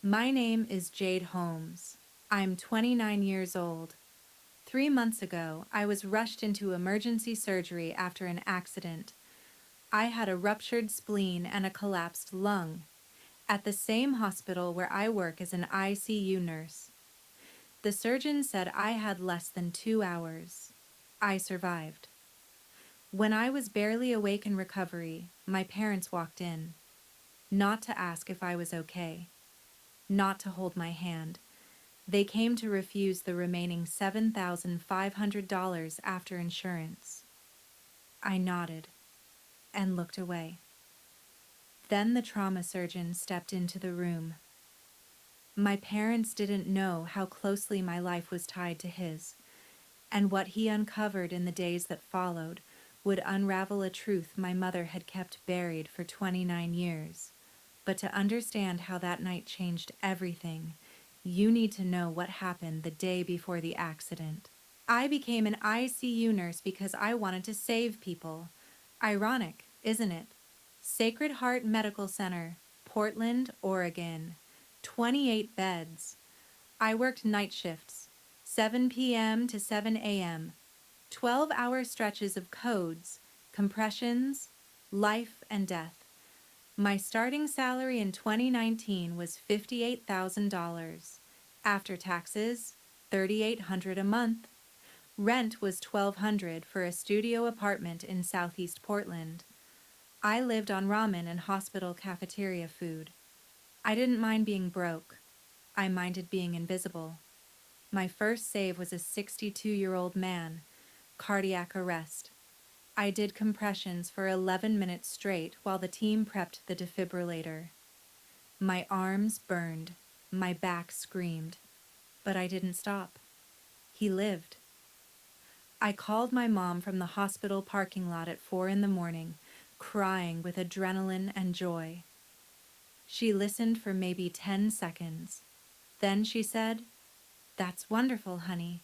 My name is Jade Holmes. I'm 29 years old. 3 months ago, I was rushed into emergency surgery after an accident. I had a ruptured spleen and a collapsed lung at the same hospital where I work as an ICU nurse. The surgeon said I had less than 2 hours. I survived. When I was barely awake in recovery, my parents walked in, not to ask if I was okay, not to hold my hand. They came to refuse the remaining $7,500 after insurance. I nodded and looked away. Then the trauma surgeon stepped into the room. My parents didn't know how closely my life was tied to his, and what he uncovered in the days that followed would unravel a truth my mother had kept buried for 29 years. But to understand how that night changed everything, you need to know what happened the day before the accident. I became an ICU nurse because I wanted to save people. Ironic, isn't it? Sacred Heart Medical Center, Portland, Oregon. 28 beds. I worked night shifts, 7 p.m. to 7 a.m., 12-hour stretches of codes, compressions, life and death. My starting salary in 2019 was $58,000. After taxes, $3,800 a month. Rent was $1,200 for a studio apartment in Southeast Portland. I lived on ramen and hospital cafeteria food. I didn't mind being broke. I minded being invisible. My first save was a 62-year-old man, cardiac arrest. I did compressions for 11 minutes straight while the team prepped the defibrillator. My arms burned, my back screamed, but I didn't stop. He lived. I called my mom from the hospital parking lot at 4 in the morning, crying with adrenaline and joy. She listened for maybe 10 seconds. Then she said, "That's wonderful, honey.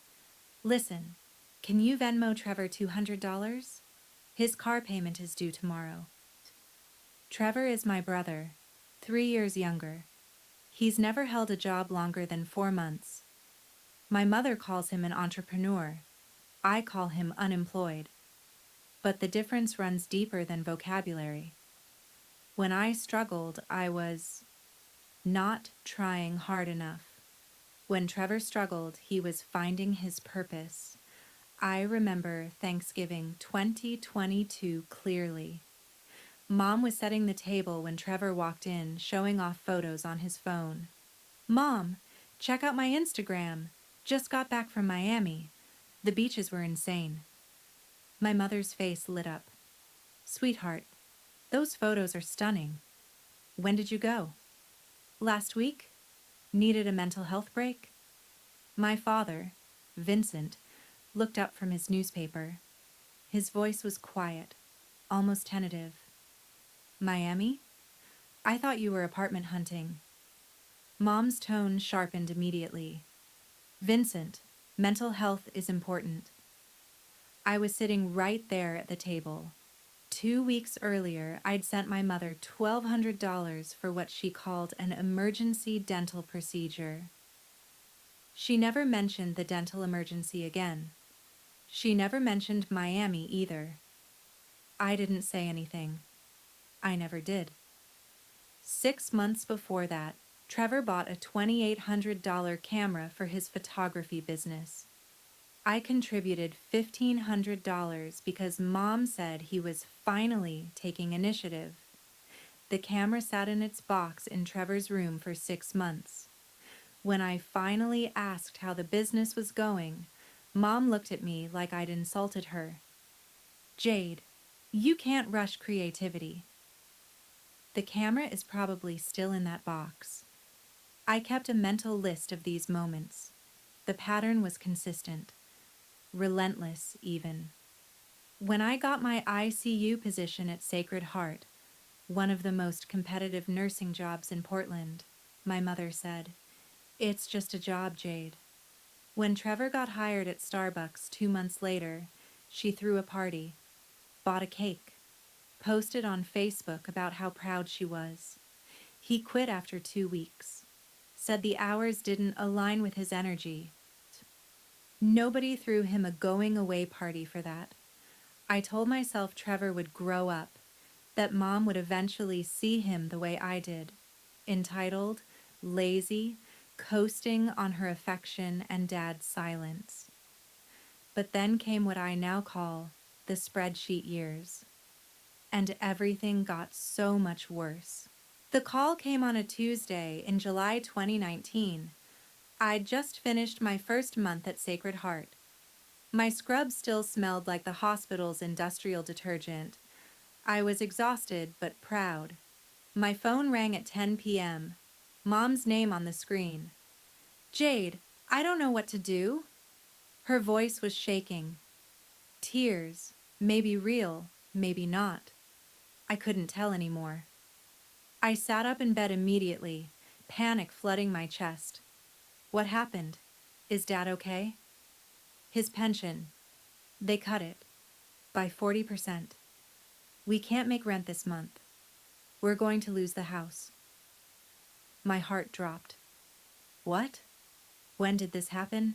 Listen, can you Venmo Trevor $200? His car payment is due tomorrow." Trevor is my brother, 3 years younger. He's never held a job longer than 4 months. My mother calls him an entrepreneur. I call him unemployed. But the difference runs deeper than vocabulary. When I struggled, I was not trying hard enough. When Trevor struggled, he was finding his purpose. I remember Thanksgiving 2022 clearly. Mom was setting the table when Trevor walked in, showing off photos on his phone. "Mom, check out my Instagram. Just got back from Miami. The beaches were insane." My mother's face lit up. "Sweetheart, those photos are stunning. When did you go?" "Last week. Needed a mental health break?" My father, Vincent, looked up from his newspaper. His voice was quiet, almost tentative. "Miami? I thought you were apartment hunting." Mom's tone sharpened immediately. "Vincent, mental health is important." I was sitting right there at the table. 2 weeks earlier, I'd sent my mother $1,200 for what she called an emergency dental procedure. She never mentioned the dental emergency again. She never mentioned Miami either. I didn't say anything. I never did. 6 months before that, Trevor bought a $2,800 camera for his photography business. I contributed $1,500 because Mom said he was finally taking initiative. The camera sat in its box in Trevor's room for 6 months. When I finally asked how the business was going, Mom looked at me like I'd insulted her. "Jade, you can't rush creativity." The camera is probably still in that box. I kept a mental list of these moments. The pattern was consistent. Relentless, even. When I got my ICU position at Sacred Heart, one of the most competitive nursing jobs in Portland, my mother said, "It's just a job, Jade." When Trevor got hired at Starbucks 2 months later, she threw a party, bought a cake, posted on Facebook about how proud she was. He quit after 2 weeks. said the hours didn't align with his energy. Nobody threw him a going away party for that. I told myself Trevor would grow up, that Mom would eventually see him the way I did, entitled, lazy, coasting on her affection and Dad's silence. But then came what I now call the spreadsheet years, and everything got so much worse. The call came on a Tuesday in July 2019. I'd just finished my first month at Sacred Heart. My scrub still smelled like the hospital's industrial detergent. I was exhausted but proud. My phone rang at 10 p.m. Mom's name on the screen. "Jade, I don't know what to do." Her voice was shaking. Tears, maybe real, maybe not. I couldn't tell anymore. I sat up in bed immediately, panic flooding my chest. What happened? Is Dad okay? His pension. They cut it. By 40%. We can't make rent this month. We're going to lose the house. My heart dropped. What? When did this happen?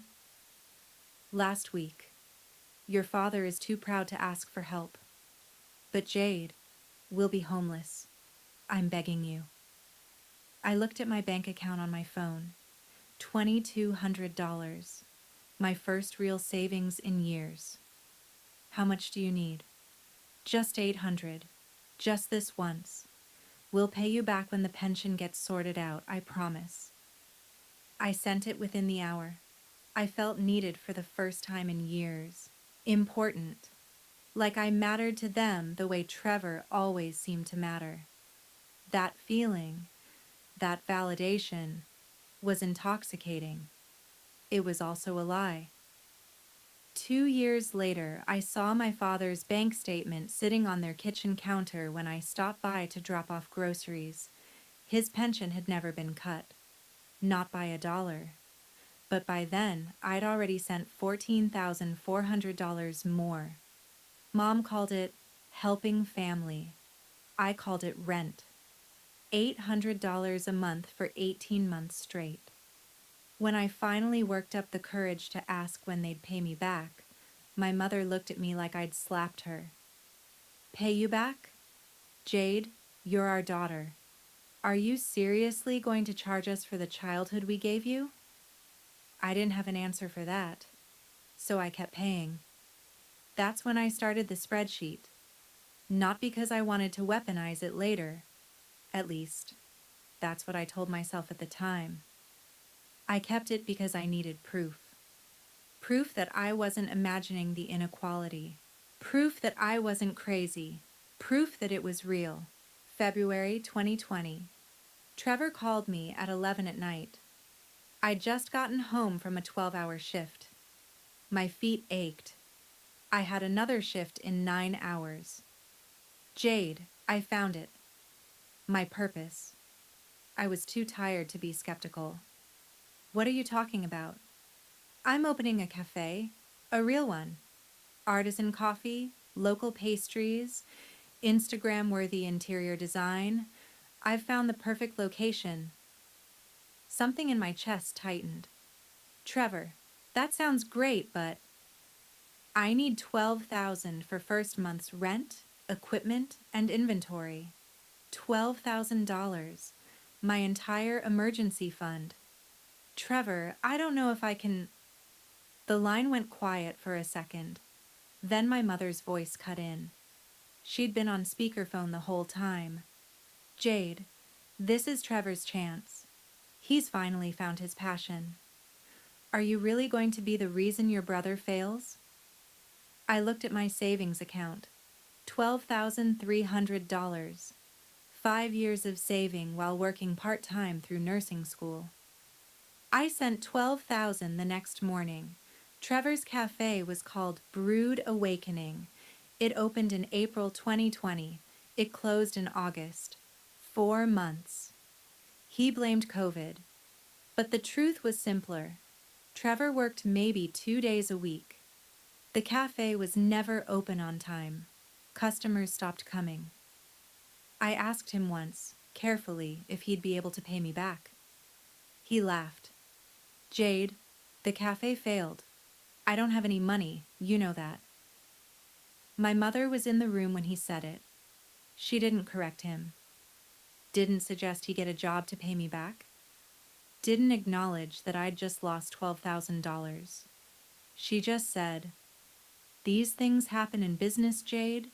Last week. Your father is too proud to ask for help. But Jade, we'll be homeless. I'm begging you. I looked at my bank account on my phone. $2,200. My first real savings in years. How much do you need? Just $800. Just this once. We'll pay you back when the pension gets sorted out, I promise. I sent it within the hour. I felt needed for the first time in years. Important. Like I mattered to them the way Trevor always seemed to matter. That feeling, that validation, was intoxicating. It was also a lie. 2 years later, I saw my father's bank statement sitting on their kitchen counter when I stopped by to drop off groceries. His pension had never been cut. Not by $1. But by then, I'd already sent $14,400 more. Mom called it helping family. I called it rent. $800 a month for 18 months straight. When I finally worked up the courage to ask when they'd pay me back, my mother looked at me like I'd slapped her. Pay you back? Jade, you're our daughter. Are you seriously going to charge us for the childhood we gave you? I didn't have an answer for that, so I kept paying. That's when I started the spreadsheet. Not because I wanted to weaponize it later. At least, that's what I told myself at the time. I kept it because I needed proof. Proof that I wasn't imagining the inequality. Proof that I wasn't crazy. Proof that it was real. February 2020. Trevor called me at 11 at night. I'd just gotten home from a 12-hour shift. My feet ached. I had another shift in 9 hours. Jade, I found it. My purpose. I was too tired to be skeptical. What are you talking about? I'm opening a cafe, a real one. Artisan coffee, local pastries, Instagram-worthy interior design. I've found the perfect location. Something in my chest tightened. Trevor, that sounds great, but I need $12,000 for first month's rent, equipment, and inventory. $12,000. My entire emergency fund. Trevor, I don't know if I can... The line went quiet for a second. Then my mother's voice cut in. She'd been on speakerphone the whole time. Jade, this is Trevor's chance. He's finally found his passion. Are you really going to be the reason your brother fails? I looked at my savings account. $12,300. 5 years of saving while working part-time through nursing school. I sent $12,000 the next morning. Trevor's cafe was called Brood Awakening. It opened in April 2020. It closed in August. 4 months. He blamed COVID. But the truth was simpler. Trevor worked maybe 2 days a week. The cafe was never open on time. Customers stopped coming. I asked him once, carefully, if he'd be able to pay me back. He laughed. Jade, the cafe failed. I don't have any money, you know that. My mother was in the room when he said it. She didn't correct him. Didn't suggest he get a job to pay me back. Didn't acknowledge that I'd just lost $12,000. She just said, "These things happen in business, Jade.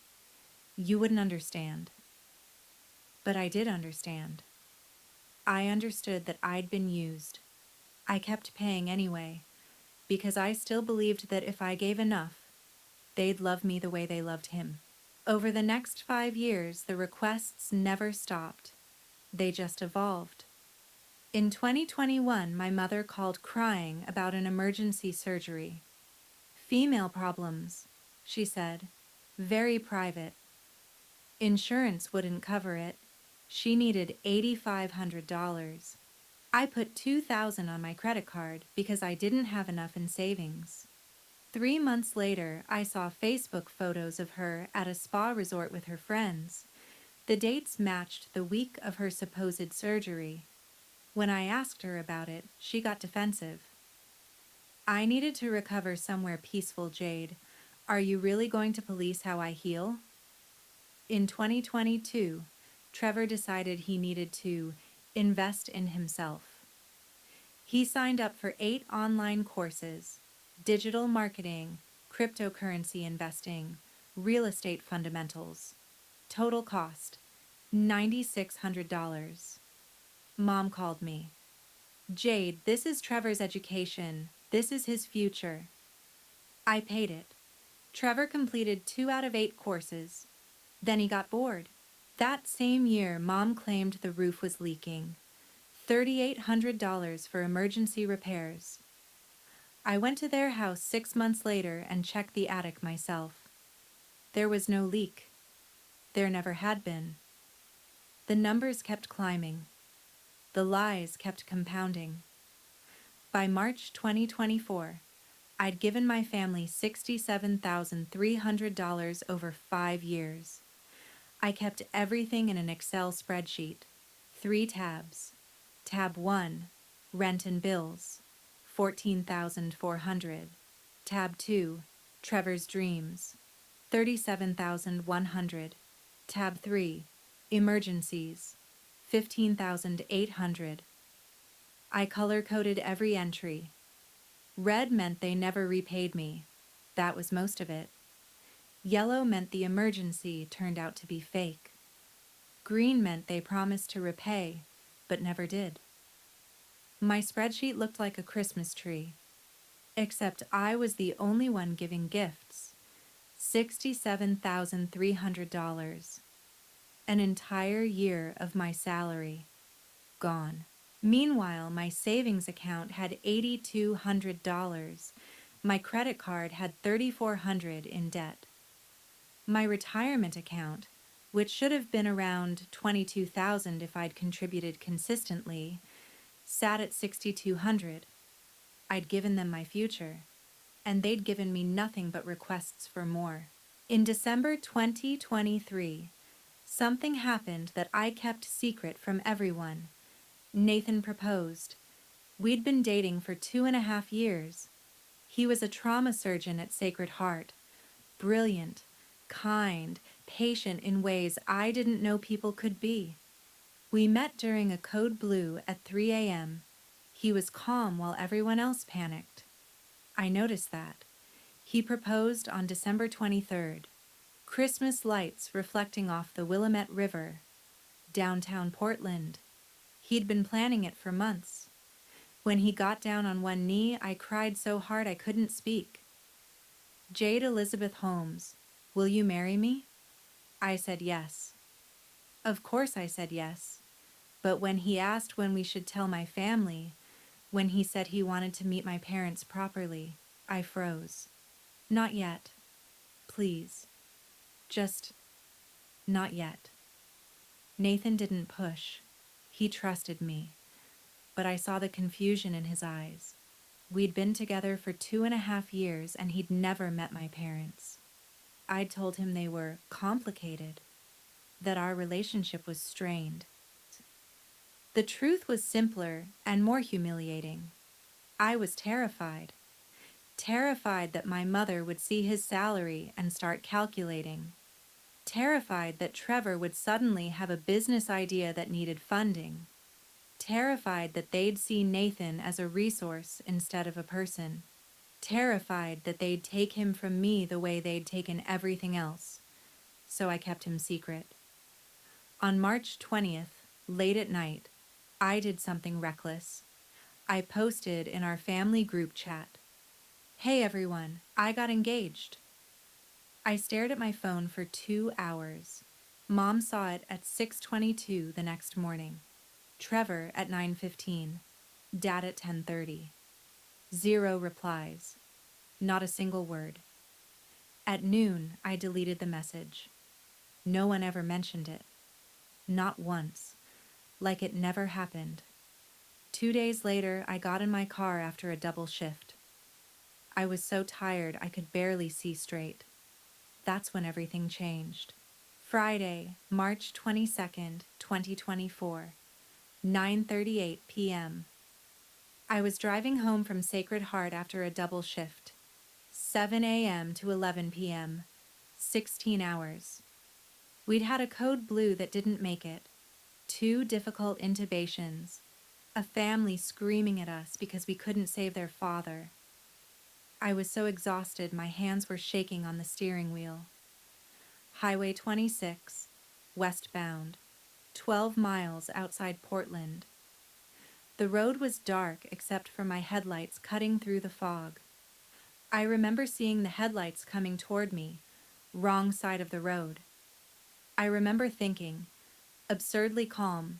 You wouldn't understand." But I did understand. I understood that I'd been used. I kept paying anyway, because I still believed that if I gave enough, they'd love me the way they loved him. Over the next 5 years, the requests never stopped. They just evolved. In 2021, my mother called crying about an emergency surgery. Female problems, she said. Very private. Insurance wouldn't cover it. She needed $8,500. I put $2,000 on my credit card because I didn't have enough in savings. 3 months later, I saw Facebook photos of her at a spa resort with her friends. The dates matched the week of her supposed surgery. When I asked her about it, she got defensive. I needed to recover somewhere peaceful, Jade. Are you really going to police how I heal? In 2022, Trevor decided he needed to invest in himself. He signed up for 8 online courses: digital marketing, cryptocurrency investing, real estate fundamentals. Total cost, $9,600. Mom called me. Jade, this is Trevor's education. This is his future. I paid it. Trevor completed 2 out of 8 courses. Then he got bored. That same year, Mom claimed the roof was leaking. $3,800 for emergency repairs. I went to their house 6 months later and checked the attic myself. There was no leak. There never had been. The numbers kept climbing. The lies kept compounding. By March 2024, I'd given my family $67,300 over 5 years. I kept everything in an Excel spreadsheet. 3 tabs. Tab 1, rent and bills, $14,400. Tab 2, Trevor's dreams, $37,100. Tab 3, emergencies, $15,800. I color-coded every entry. Red meant they never repaid me. That was most of it. Yellow meant the emergency turned out to be fake. Green meant they promised to repay, but never did. My spreadsheet looked like a Christmas tree, except I was the only one giving gifts. $67,300. An entire year of my salary gone. Meanwhile, my savings account had $8,200. My credit card had $3,400 in debt. My retirement account, which should have been around $22,000 if I'd contributed consistently, sat at $6,200. I'd given them my future, and they'd given me nothing but requests for more. In December 2023, something happened that I kept secret from everyone. Nathan proposed. We'd been dating for 2.5 years. He was a trauma surgeon at Sacred Heart. Brilliant, kind, patient in ways I didn't know people could be. We met during a code blue at 3 a.m. He was calm while everyone else panicked. I noticed that. He proposed on December 23rd. Christmas lights reflecting off the Willamette River, downtown Portland. He'd been planning it for months. When he got down on one knee, I cried so hard I couldn't speak. Jade Elizabeth Holmes, will you marry me? I said yes. Of course I said yes. But when he asked when we should tell my family, when he said he wanted to meet my parents properly, I froze. Not yet. Please. Just not yet. Nathan didn't push. He trusted me. But I saw the confusion in his eyes. We'd been together for 2.5 years and he'd never met my parents. I'd told him they were complicated, that our relationship was strained. The truth was simpler and more humiliating. I was terrified. Terrified that my mother would see his salary and start calculating. Terrified that Trevor would suddenly have a business idea that needed funding. Terrified that they'd see Nathan as a resource instead of a person. Terrified that they'd take him from me the way they'd taken everything else. So I kept him secret. On March 20th, late at night, I did something reckless. I posted in our family group chat, "Hey everyone, I got engaged." I stared at my phone for 2 hours. Mom saw it at 6:22 the next morning. Trevor at 9:15. Dad at 10:30. 0 replies. Not a single word. At noon, I deleted the message. No one ever mentioned it. Not once. Like it never happened. 2 days later, I got in my car after a double shift. I was so tired I could barely see straight. That's when everything changed. Friday, March 22nd, 2024, 9:38 p.m. I was driving home from Sacred Heart after a double shift. 7 a.m. to 11 p.m. 16 hours. We'd had a code blue that didn't make it. 2 difficult intubations. A family screaming at us because we couldn't save their father. I was so exhausted my hands were shaking on the steering wheel. Highway 26, westbound, 12 miles outside Portland. The road was dark except for my headlights cutting through the fog. I remember seeing the headlights coming toward me, wrong side of the road. I remember thinking, absurdly calm,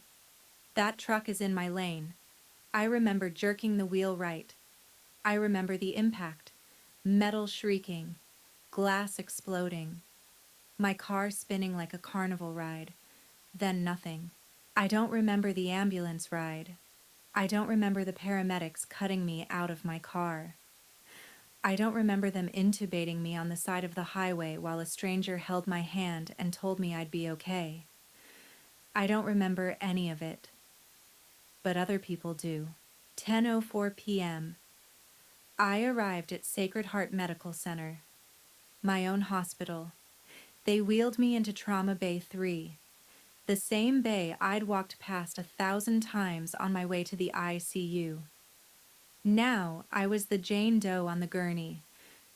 that truck is in my lane. I remember jerking the wheel right. I remember the impact, metal shrieking, glass exploding, my car spinning like a carnival ride, then nothing. I don't remember the ambulance ride. I don't remember the paramedics cutting me out of my car. I don't remember them intubating me on the side of the highway while a stranger held my hand and told me I'd be okay. I don't remember any of it. But other people do. 10:04 p.m. I arrived at Sacred Heart Medical Center, my own hospital. They wheeled me into Trauma Bay 3, the same bay I'd walked past 1,000 times on my way to the ICU. Now I was the Jane Doe on the gurney,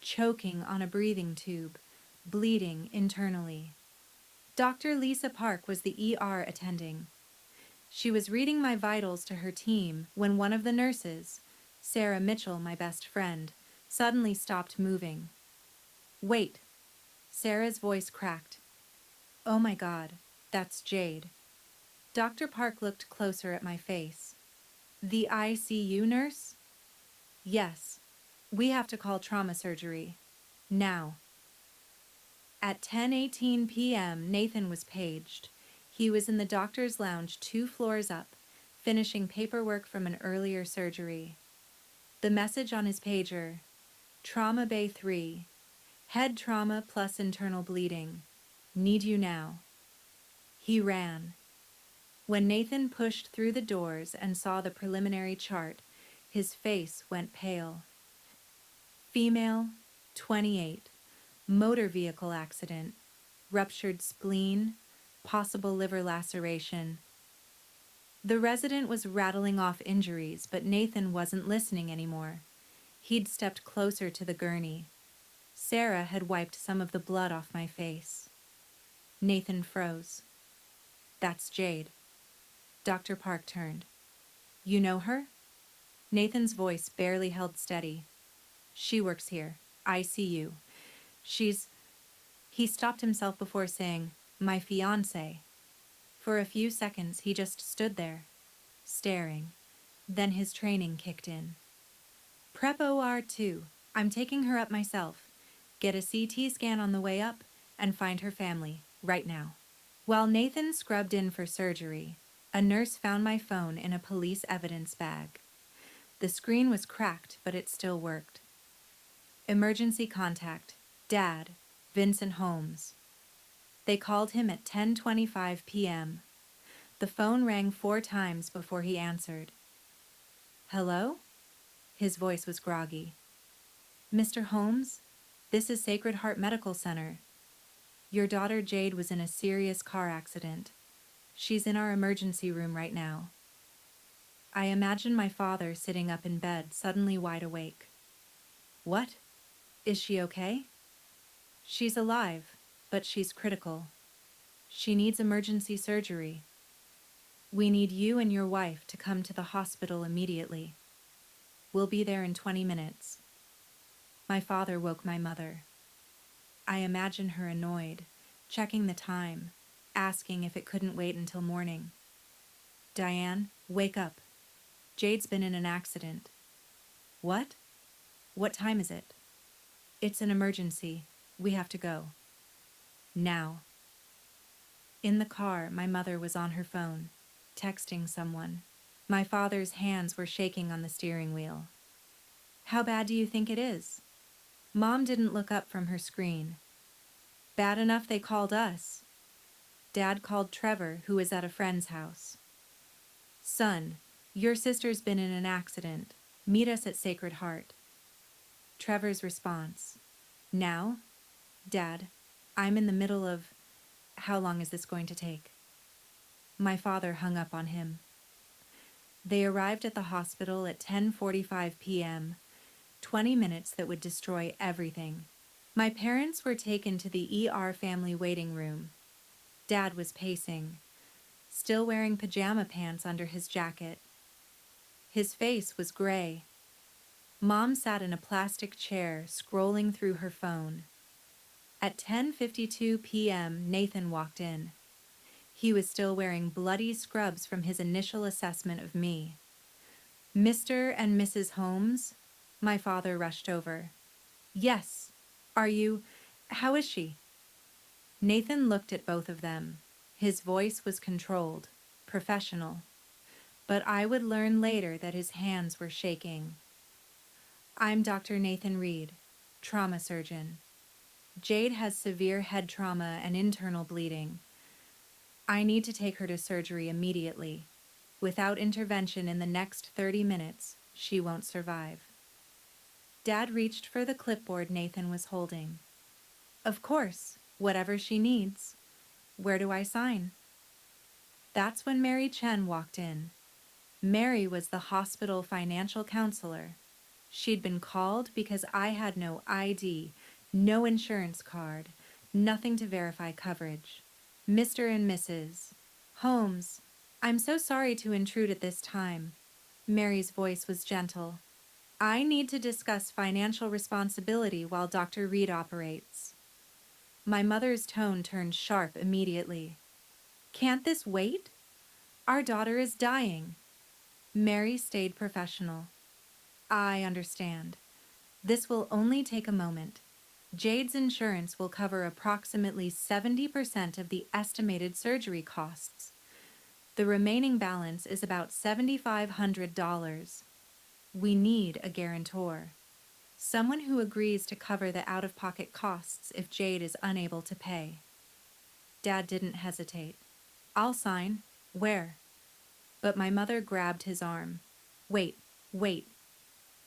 choking on a breathing tube, bleeding internally. Dr. Lisa Park was the ER attending. She was reading my vitals to her team when one of the nurses, Sarah Mitchell, my best friend, suddenly stopped moving. "Wait." Sarah's voice cracked. "Oh my God, that's Jade." Dr. Park looked closer at my face. "The ICU nurse?" "Yes. We have to call trauma surgery. Now." At 10:18 p.m., Nathan was paged. He was in the doctor's lounge 2 floors up, finishing paperwork from an earlier surgery. The message on his pager, Trauma Bay 3, head trauma plus internal bleeding. Need you now. He ran. When Nathan pushed through the doors and saw the preliminary chart, his face went pale. Female, 28, motor vehicle accident, ruptured spleen, possible liver laceration. The resident was rattling off injuries, but Nathan wasn't listening anymore. He'd stepped closer to the gurney. Sarah had wiped some of the blood off my face. Nathan froze. "That's Jade." Dr. Park turned. "You know her?" Nathan's voice barely held steady. "She works here. ICU. She's..." He stopped himself before saying, "My fiancé." For a few seconds, he just stood there, staring. Then his training kicked in. "Prep OR 2. I'm taking her up myself. Get a CT scan on the way up and find her family, right now." While Nathan scrubbed in for surgery, a nurse found my phone in a police evidence bag. The screen was cracked, but it still worked. "Emergency contact. Dad, Vincent Holmes." They called him at 10:25 p.m. The phone rang 4 times before he answered. Hello? His voice was groggy. Mr. Holmes, this is Sacred Heart Medical Center. Your daughter Jade was in a serious car accident. She's in our emergency room right now. I imagine my father sitting up in bed, suddenly wide awake. What? Is she okay? She's alive, but she's critical. She needs emergency surgery. We need you and your wife to come to the hospital immediately. We'll be there in 20 minutes. My father woke my mother. I imagine her annoyed, checking the time, asking if it couldn't wait until morning. Diane, wake up. Jade's been in an accident. What? What time is it? It's an emergency. We have to go. Now. In the car, my mother was on her phone, texting someone. My father's hands were shaking on the steering wheel. How bad do you think it is? Mom didn't look up from her screen. Bad enough they called us. Dad called Trevor, who was at a friend's house. Son, your sister's been in an accident. Meet us at Sacred Heart. Trevor's response. Now? Dad, I'm in the middle of... How long is this going to take? My father hung up on him. They arrived at the hospital at 10:45 p.m., 20 minutes that would destroy everything. My parents were taken to the ER family waiting room. Dad was pacing, still wearing pajama pants under his jacket. His face was gray. Mom sat in a plastic chair, scrolling through her phone. At 10:52 p.m., Nathan walked in. He was still wearing bloody scrubs from his initial assessment of me. Mr. and Mrs. Holmes? My father rushed over. Yes. Are you... How is she? Nathan looked at both of them. His voice was controlled, professional. But I would learn later that his hands were shaking. I'm Dr. Nathan Reed, trauma surgeon. Jade has severe head trauma and internal bleeding. I need to take her to surgery immediately. Without intervention in the next 30 minutes, she won't survive. Dad reached for the clipboard Nathan was holding. Of course, whatever she needs. Where do I sign? That's when Mary Chen walked in. Mary was the hospital financial counselor. She'd been called because I had no ID, no insurance card, nothing to verify coverage. Mr. and Mrs. Holmes, I'm so sorry to intrude at this time. Mary's voice was gentle. I need to discuss financial responsibility while Dr. Reed operates. My mother's tone turned sharp immediately. Can't this wait? Our daughter is dying. Mary stayed professional. I understand. This will only take a moment. Jade's insurance will cover approximately 70% of the estimated surgery costs. The remaining balance is about $7,500. We need a guarantor. Someone who agrees to cover the out-of-pocket costs if Jade is unable to pay. Dad didn't hesitate. I'll sign. Where? But my mother grabbed his arm. Wait.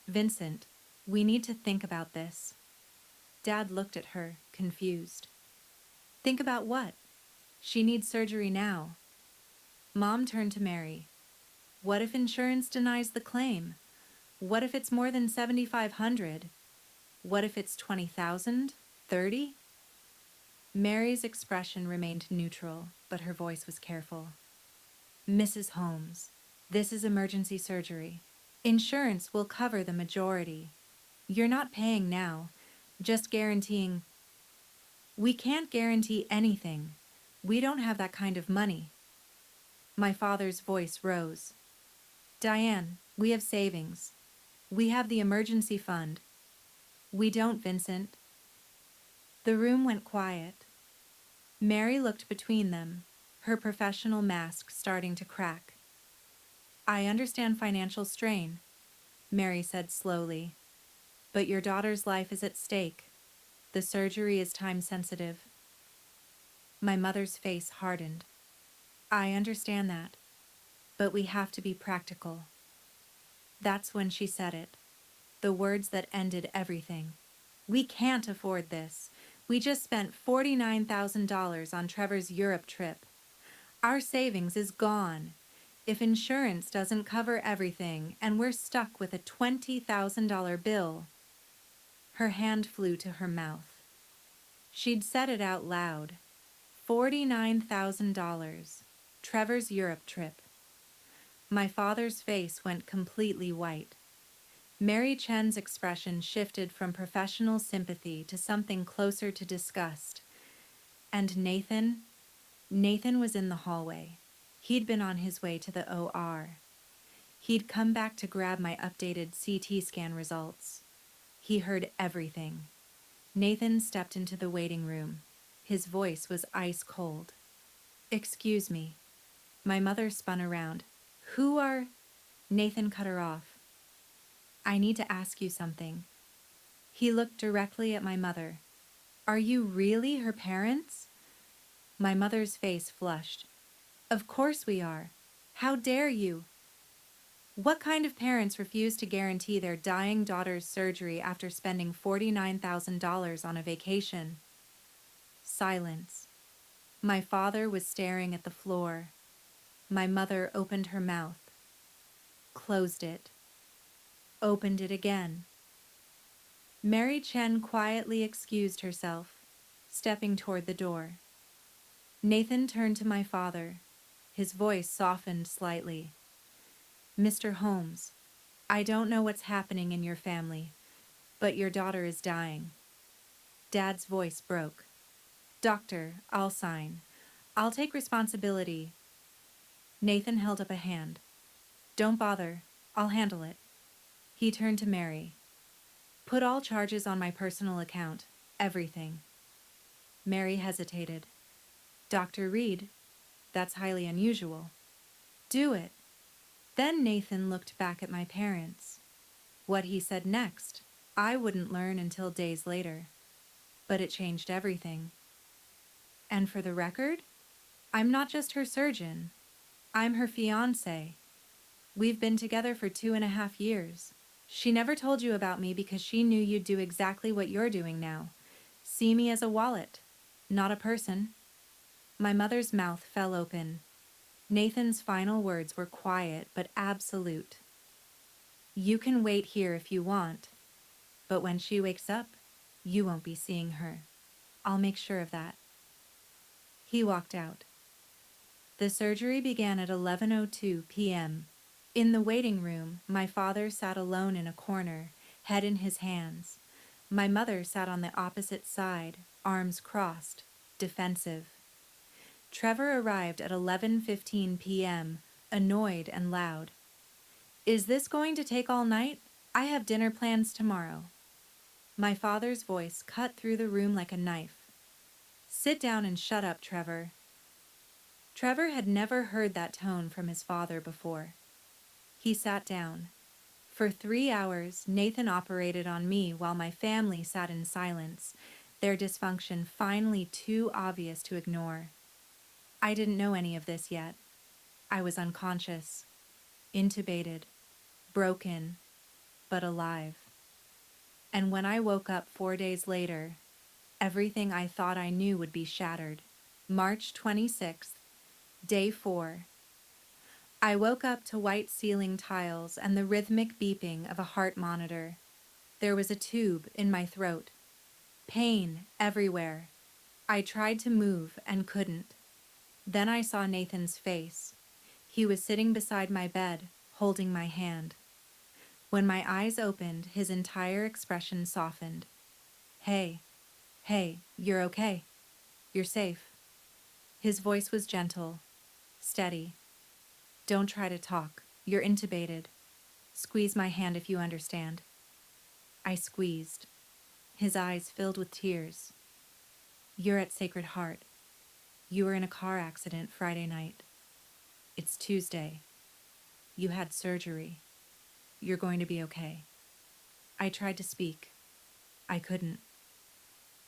Vincent, we need to think about this. Dad looked at her, confused. Think about what? She needs surgery now. Mom turned to Mary. What if insurance denies the claim? What if it's more than $7,500? What if it's $20,000? $30,000? Mary's expression remained neutral, but her voice was careful. Mrs. Holmes, this is emergency surgery. Insurance will cover the majority. You're not paying now, just guaranteeing. We can't guarantee anything. We don't have that kind of money. My father's voice rose. Diane, we have savings. We have the emergency fund. We don't, Vincent. The room went quiet. Mary looked between them, her professional mask starting to crack. I understand financial strain, Mary said slowly, but your daughter's life is at stake. The surgery is time-sensitive. My mother's face hardened. I understand that, but we have to be practical. That's when she said it, the words that ended everything. We can't afford this. We just spent $49,000 on Trevor's Europe trip. Our savings is gone. If insurance doesn't cover everything and we're stuck with a $20,000 bill. Her hand flew to her mouth. She'd said it out loud. $49,000. Trevor's Europe trip. My father's face went completely white. Mary Chen's expression shifted from professional sympathy to something closer to disgust. And Nathan was in the hallway. He'd been on his way to the OR. He'd come back to grab my updated CT scan results. He heard everything. Nathan stepped into the waiting room. His voice was ice cold. "Excuse me." My mother spun around. "Who are—" Nathan cut her off. "I need to ask you something." He looked directly at my mother. "Are you really her parents?" My mother's face flushed. "Of course we are. How dare you?" What kind of parents refuse to guarantee their dying daughter's surgery after spending $49,000 on a vacation? Silence. My father was staring at the floor. My mother opened her mouth, closed it, opened it again. Mary Chen quietly excused herself, stepping toward the door. Nathan turned to my father. His voice softened slightly. "Mr. Holmes, I don't know what's happening in your family, but your daughter is dying." Dad's voice broke. "Doctor, I'll sign. I'll take responsibility." Nathan held up a hand. "Don't bother. I'll handle it." He turned to Mary. "Put all charges on my personal account. Everything." Mary hesitated. "Dr. Reed, that's highly unusual." "Do it." Then Nathan looked back at my parents. What he said next, I wouldn't learn until days later. But it changed everything. "And for the record, I'm not just her surgeon. I'm her fiancé. We've been together for 2.5 years. She never told you about me because she knew you'd do exactly what you're doing now. See me as a wallet, not a person." My mother's mouth fell open. Nathan's final words were quiet but absolute. "You can wait here if you want, but when she wakes up, you won't be seeing her. I'll make sure of that." He walked out. The surgery began at 11:02 p.m. In the waiting room, my father sat alone in a corner, head in his hands. My mother sat on the opposite side, arms crossed, defensive. Trevor arrived at 11:15 p.m., annoyed and loud. "Is this going to take all night? I have dinner plans tomorrow." My father's voice cut through the room like a knife. "Sit down and shut up, Trevor." Trevor had never heard that tone from his father before. He sat down. For 3 hours, Nathan operated on me while my family sat in silence, their dysfunction finally too obvious to ignore. I didn't know any of this yet. I was unconscious, intubated, broken, but alive. And when I woke up 4 days later, everything I thought I knew would be shattered. March 26th, day 4. I woke up to white ceiling tiles and the rhythmic beeping of a heart monitor. There was a tube in my throat. Pain everywhere. I tried to move and couldn't. Then I saw Nathan's face. He was sitting beside my bed, holding my hand. When my eyes opened, his entire expression softened. Hey, you're okay. You're safe." His voice was gentle, steady. "Don't try to talk. You're intubated. Squeeze my hand if you understand." I squeezed. His eyes filled with tears. "You're at Sacred Heart. You were in a car accident Friday night. It's Tuesday. You had surgery. You're going to be okay." I tried to speak. I couldn't.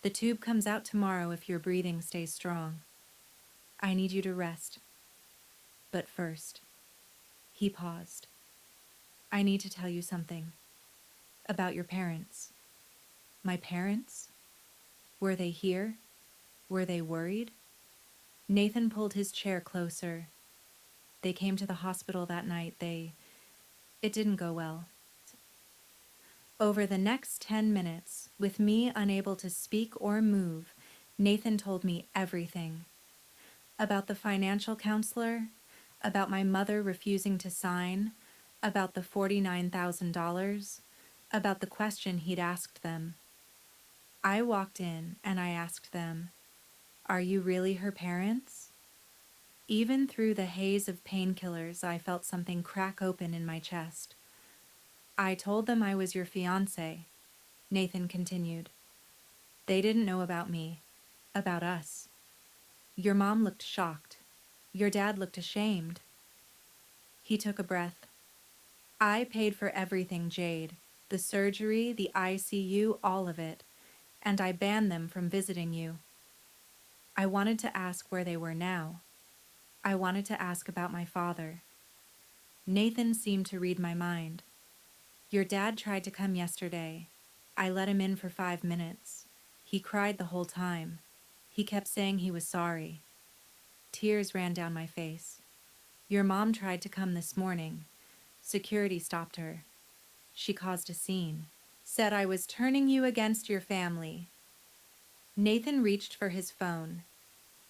"The tube comes out tomorrow if your breathing stays strong. I need you to rest. But first, he paused. I need to tell you something about your parents. My parents? Were they here? Were they worried? Nathan pulled his chair closer. They came to the hospital that night. It didn't go well. Over the next 10 minutes, with me unable to speak or move, Nathan told me everything. About the financial counselor, about my mother refusing to sign, about the $49,000, about the question he'd asked them. I walked in and I asked them, "Are you really her parents?" Even through the haze of painkillers, I felt something crack open in my chest. "I told them I was your fiancé," Nathan continued. "They didn't know about me, about us. Your mom looked shocked. Your dad looked ashamed." He took a breath. "I paid for everything, Jade. The surgery, the ICU, all of it. And I banned them from visiting you. I wanted to ask where they were now. I wanted to ask about my father." Nathan seemed to read my mind. "Your dad tried to come yesterday. I let him in for 5 minutes. He cried the whole time. He kept saying he was sorry." Tears ran down my face. "Your mom tried to come this morning. Security stopped her. She caused a scene. Said I was turning you against your family." Nathan reached for his phone.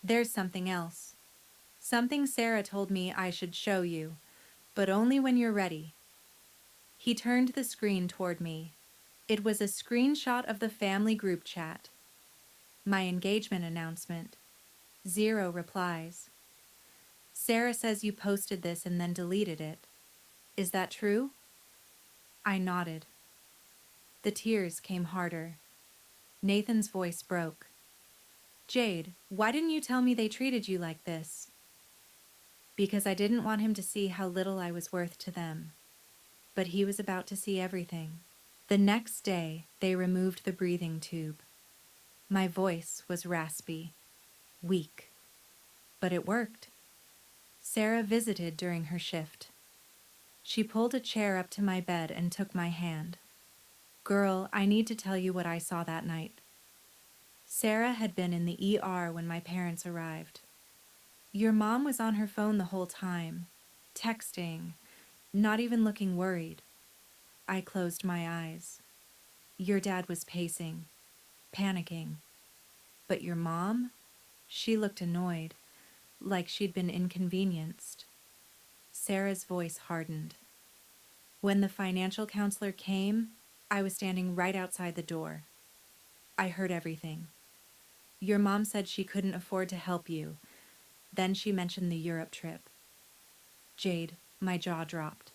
"There's something else. Something Sarah told me I should show you, but only when you're ready." He turned the screen toward me. It was a screenshot of the family group chat. My engagement announcement. 0 replies. "Sarah says you posted this and then deleted it. Is that true?" I nodded. The tears came harder. Nathan's voice broke. "Jade, why didn't you tell me they treated you like this?" "Because I didn't want him to see how little I was worth to them." But he was about to see everything. The next day, they removed the breathing tube. My voice was raspy, weak. But it worked. Sarah visited during her shift. She pulled a chair up to my bed and took my hand. "Girl, I need to tell you what I saw that night." Sarah had been in the ER when my parents arrived. "Your mom was on her phone the whole time, texting, not even looking worried." I closed my eyes. "Your dad was pacing, panicking. But your mom? She looked annoyed, like she'd been inconvenienced." Sarah's voice hardened. "When the financial counselor came, I was standing right outside the door. I heard everything. Your mom said she couldn't afford to help you. Then she mentioned the Europe trip." Jade, my jaw dropped.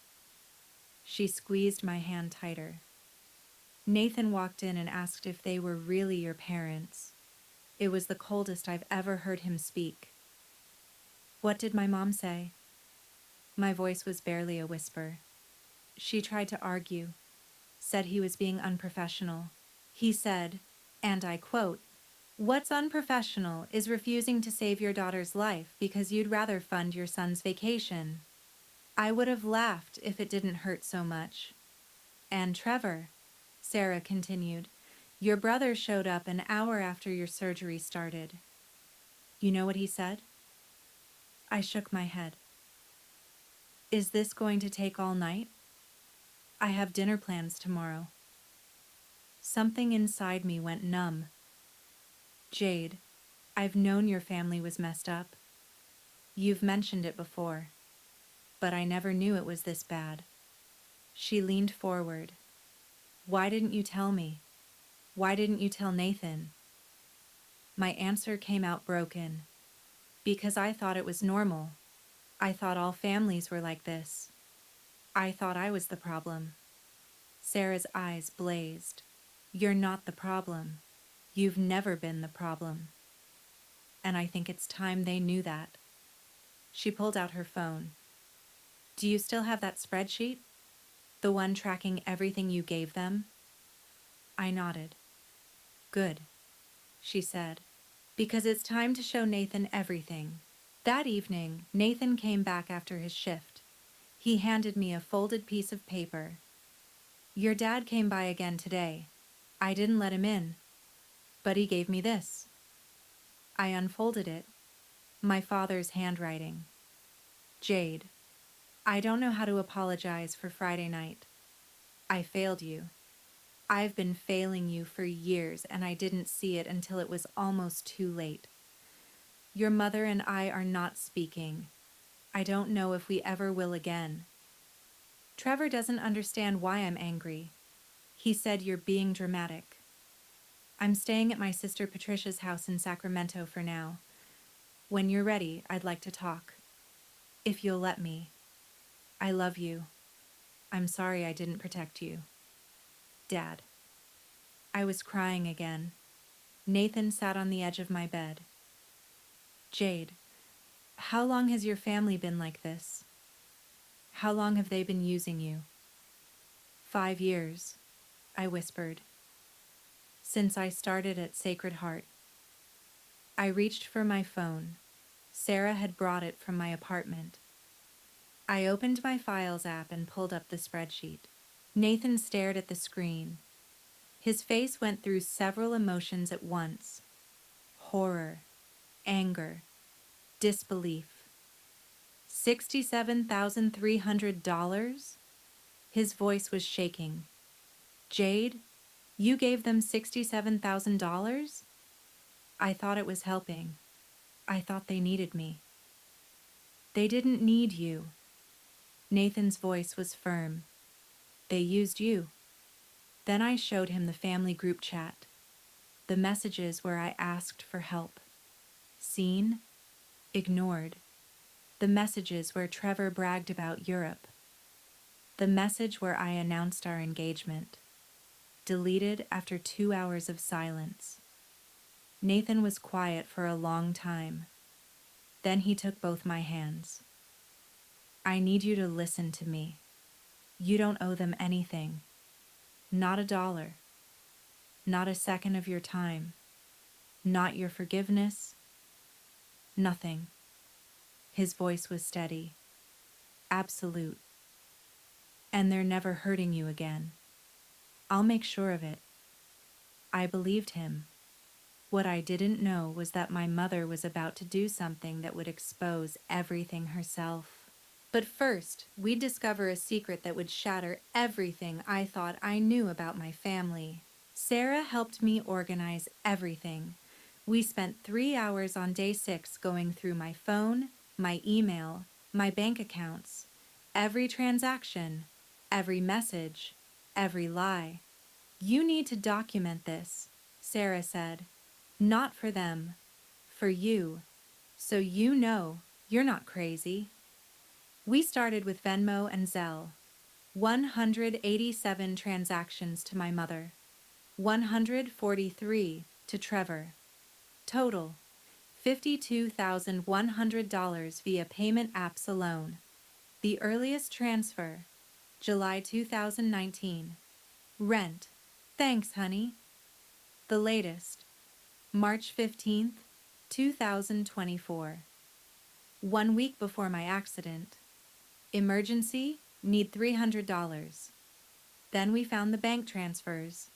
She squeezed my hand tighter. "Nathan walked in and asked if they were really your parents." It was the coldest I've ever heard him speak. "What did my mom say?" My voice was barely a whisper. "She tried to argue, said he was being unprofessional. He said, and I quote, 'What's unprofessional is refusing to save your daughter's life because you'd rather fund your son's vacation.' I would have laughed if it didn't hurt so much." "And Trevor," Sarah continued, "your brother showed up an hour after your surgery started. You know what he said?" I shook my head. "Is this going to take all night? I have dinner plans tomorrow." Something inside me went numb. "Jade, I've known your family was messed up. You've mentioned it before, but I never knew it was this bad." She leaned forward. "Why didn't you tell me? Why didn't you tell Nathan?" My answer came out broken. "Because I thought it was normal. I thought all families were like this. I thought I was the problem." Sarah's eyes blazed. "You're not the problem. You've never been the problem. And I think it's time they knew that." She pulled out her phone. "Do you still have that spreadsheet? The one tracking everything you gave them?" I nodded. "Good," she said, "because it's time to show Nathan everything. That evening, Nathan came back after his shift. He handed me a folded piece of paper. "Your dad came by again today. I didn't let him in, but he gave me this." I unfolded it. My father's handwriting. "Jade, I don't know how to apologize for Friday night. I failed you. I've been failing you for years, and I didn't see it until it was almost too late. Your mother and I are not speaking. I don't know if we ever will again. Trevor doesn't understand why I'm angry. He said you're being dramatic. I'm staying at my sister Patricia's house in Sacramento for now. When you're ready, I'd like to talk. If you'll let me. I love you. I'm sorry I didn't protect you. Dad." I was crying again. Nathan sat on the edge of my bed. "Jade, how long has your family been like this? How long have they been using you?" "5 years," I whispered. "Since I started at Sacred Heart." I reached for my phone. Sarah had brought it from my apartment. I opened my Files app and pulled up the spreadsheet. Nathan stared at the screen. His face went through several emotions at once: horror, anger, disbelief. $67,300? His voice was shaking. "Jade, you gave them $67,000? I thought it was helping. I thought they needed me." "They didn't need you." Nathan's voice was firm. "They used you." Then I showed him the family group chat, the messages where I asked for help. Seen, ignored. The messages where Trevor bragged about Europe. The message where I announced our engagement. Deleted after 2 hours of silence. Nathan was quiet for a long time. Then he took both my hands. "I need you to listen to me. You don't owe them anything. Not $1. Not a second of your time. Not your forgiveness. Nothing." His voice was steady. "Absolute. And they're never hurting you again. I'll make sure of it." I believed him. What I didn't know was that my mother was about to do something that would expose everything herself. But first, we'd discover a secret that would shatter everything I thought I knew about my family. Sarah helped me organize everything. We spent 3 hours on day 6 going through my phone, my email, my bank accounts, every transaction, every message, every lie. "You need to document this," Sarah said. "Not for them, for you, so you know you're not crazy." We started with Venmo and Zelle. 187 transactions to my mother. 143 to Trevor. Total, $52,100 via payment apps alone. The earliest transfer, July 2019. Rent, "Thanks, honey." The latest, March 15th, 2024. 1 week before my accident. Emergency, need $300. Then we found the bank transfers.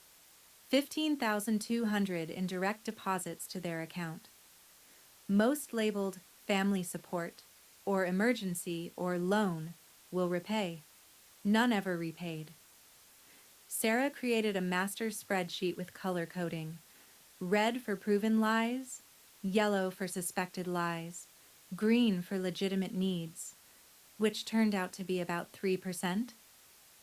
$15,200 in direct deposits to their account. Most labeled family support, or emergency, or loan, will repay. None ever repaid. Sarah created a master spreadsheet with color coding. Red for proven lies, yellow for suspected lies, green for legitimate needs, which turned out to be about 3%,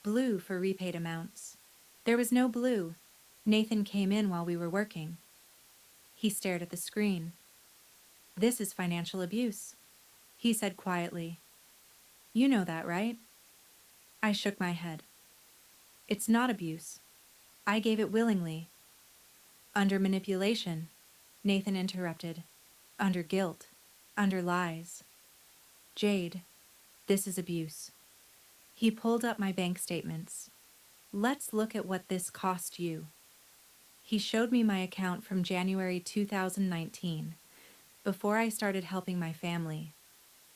blue for repaid amounts. There was no blue. Nathan came in while we were working. He stared at the screen. "This is financial abuse," he said quietly. "You know that, right?" I shook my head. "It's not abuse. I gave it willingly." "Under manipulation," Nathan interrupted. "Under guilt. Under lies. Jade, this is abuse." He pulled up my bank statements. "Let's look at what this cost you." He showed me my account from January 2019. before I started helping my family.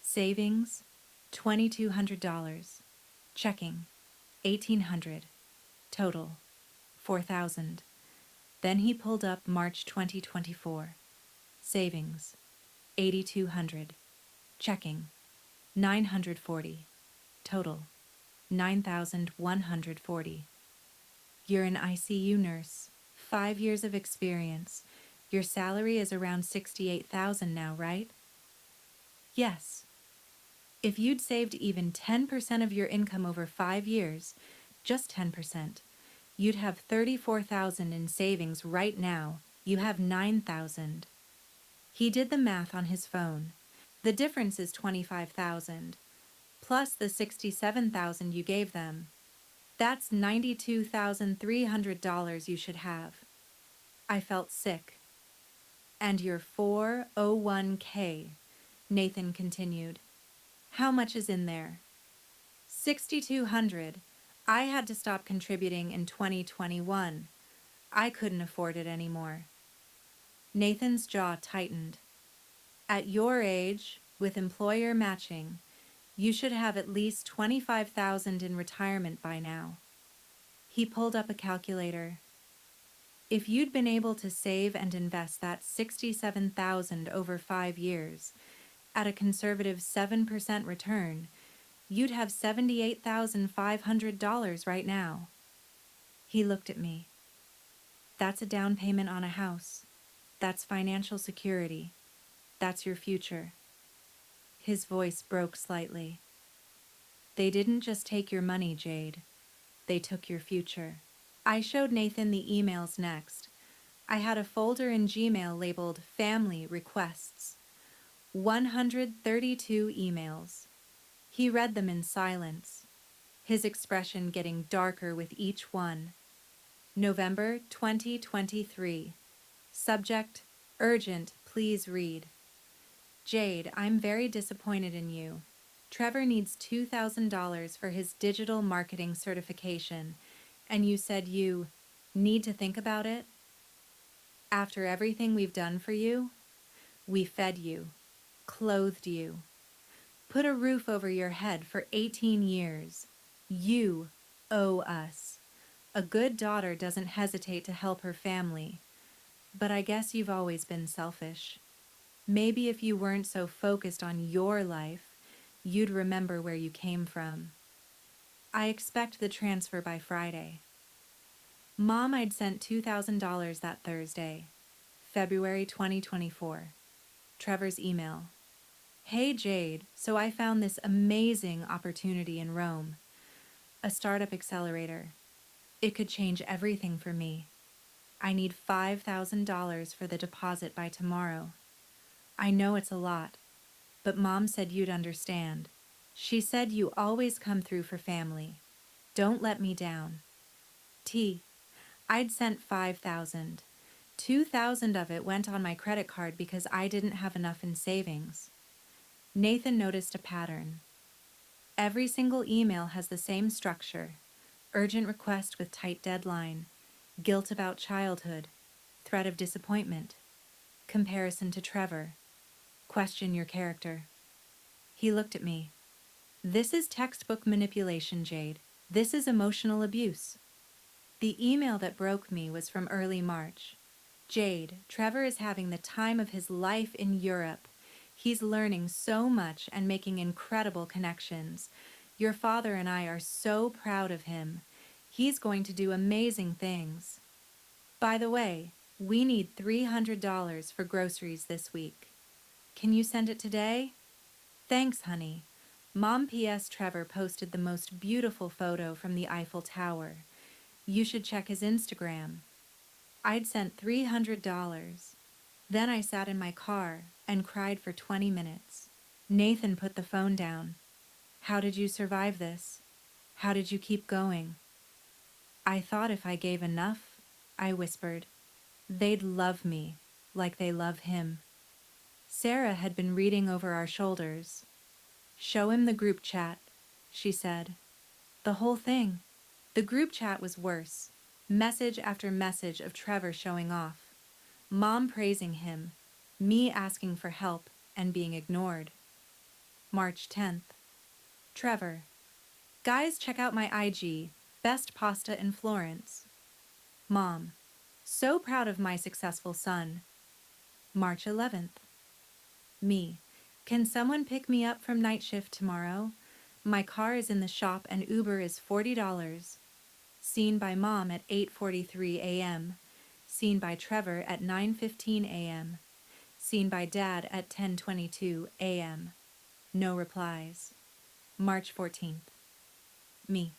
Savings, $2,200. Checking, $1,800. Total, $4,000. Then he pulled up March 2024. Savings, $8,200. Checking, $940. Total, $9,140. You're an ICU nurse, 5 years of experience. Your salary is around $68,000 now, right? Yes. If you'd saved even 10% of your income over 5 years, just 10%, you'd have $34,000 in savings right now. You have $9,000. He did the math on his phone. The difference is $25,000, plus the $67,000 you gave them. That's $92,300 you should have. I felt sick. And your 401k, Nathan continued. How much is in there? $6,200. I had to stop contributing in 2021. I couldn't afford it anymore. Nathan's jaw tightened. At your age, with employer matching, you should have at least $25,000 in retirement by now. He pulled up a calculator. If you'd been able to save and invest that $67,000 over 5 years, at a conservative 7% return, you'd have $78,500 right now. He looked at me. That's a down payment on a house. That's financial security. That's your future. His voice broke slightly. They didn't just take your money, Jade. They took your future. I showed Nathan the emails next. I had a folder in Gmail labeled Family Requests. 132 emails. He read them in silence, his expression getting darker with each one. November 2023. Subject, urgent, please read. Jade, I'm very disappointed in you. Trevor needs $2,000 for his digital marketing certification, and you said you need to think about it? After everything we've done for you, we fed you, clothed you, put a roof over your head for 18 years. You owe us. A good daughter doesn't hesitate to help her family, but I guess you've always been selfish. Maybe if you weren't so focused on your life, you'd remember where you came from. I expect the transfer by Friday. Mom, I'd sent $2,000 that Thursday, February 2024. Trevor's email. Hey Jade, so I found this amazing opportunity in Rome. A startup accelerator. It could change everything for me. I need $5,000 for the deposit by tomorrow. I know it's a lot, but Mom said you'd understand. She said you always come through for family. Don't let me down. I'd sent $5,000. $2,000 of it went on my credit card because I didn't have enough in savings. Nathan noticed a pattern. Every single email has the same structure. Urgent request with tight deadline. Guilt about childhood. Threat of disappointment. Comparison to Trevor. Question your character. He looked at me. This is textbook manipulation, Jade. This is emotional abuse. The email that broke me was from early March. Jade, Trevor is having the time of his life in Europe. He's learning so much and making incredible connections. Your father and I are so proud of him. He's going to do amazing things. By the way, we need $300 for groceries this week. Can you send it today? Thanks, honey. Mom P.S. Trevor posted the most beautiful photo from the Eiffel Tower. You should check his Instagram. I'd sent $300. Then I sat in my car and cried for 20 minutes. Nathan put the phone down. How did you survive this? How did you keep going? I thought if I gave enough, I whispered, they'd love me like they love him. Sarah had been reading over our shoulders. Show him the group chat, she said. The whole thing. The group chat was worse. Message after message of Trevor showing off. Mom praising him. Me asking for help and being ignored. March 10th. Trevor. Guys, check out my IG. Best pasta in Florence. Mom. So proud of my successful son. March 11th. Me. Can someone pick me up from night shift tomorrow? My car is in the shop and Uber is $40. Seen by Mom at 8:43 a.m. Seen by Trevor at 9:15 a.m. Seen by Dad at 10:22 a.m. No replies. March 14th. Me.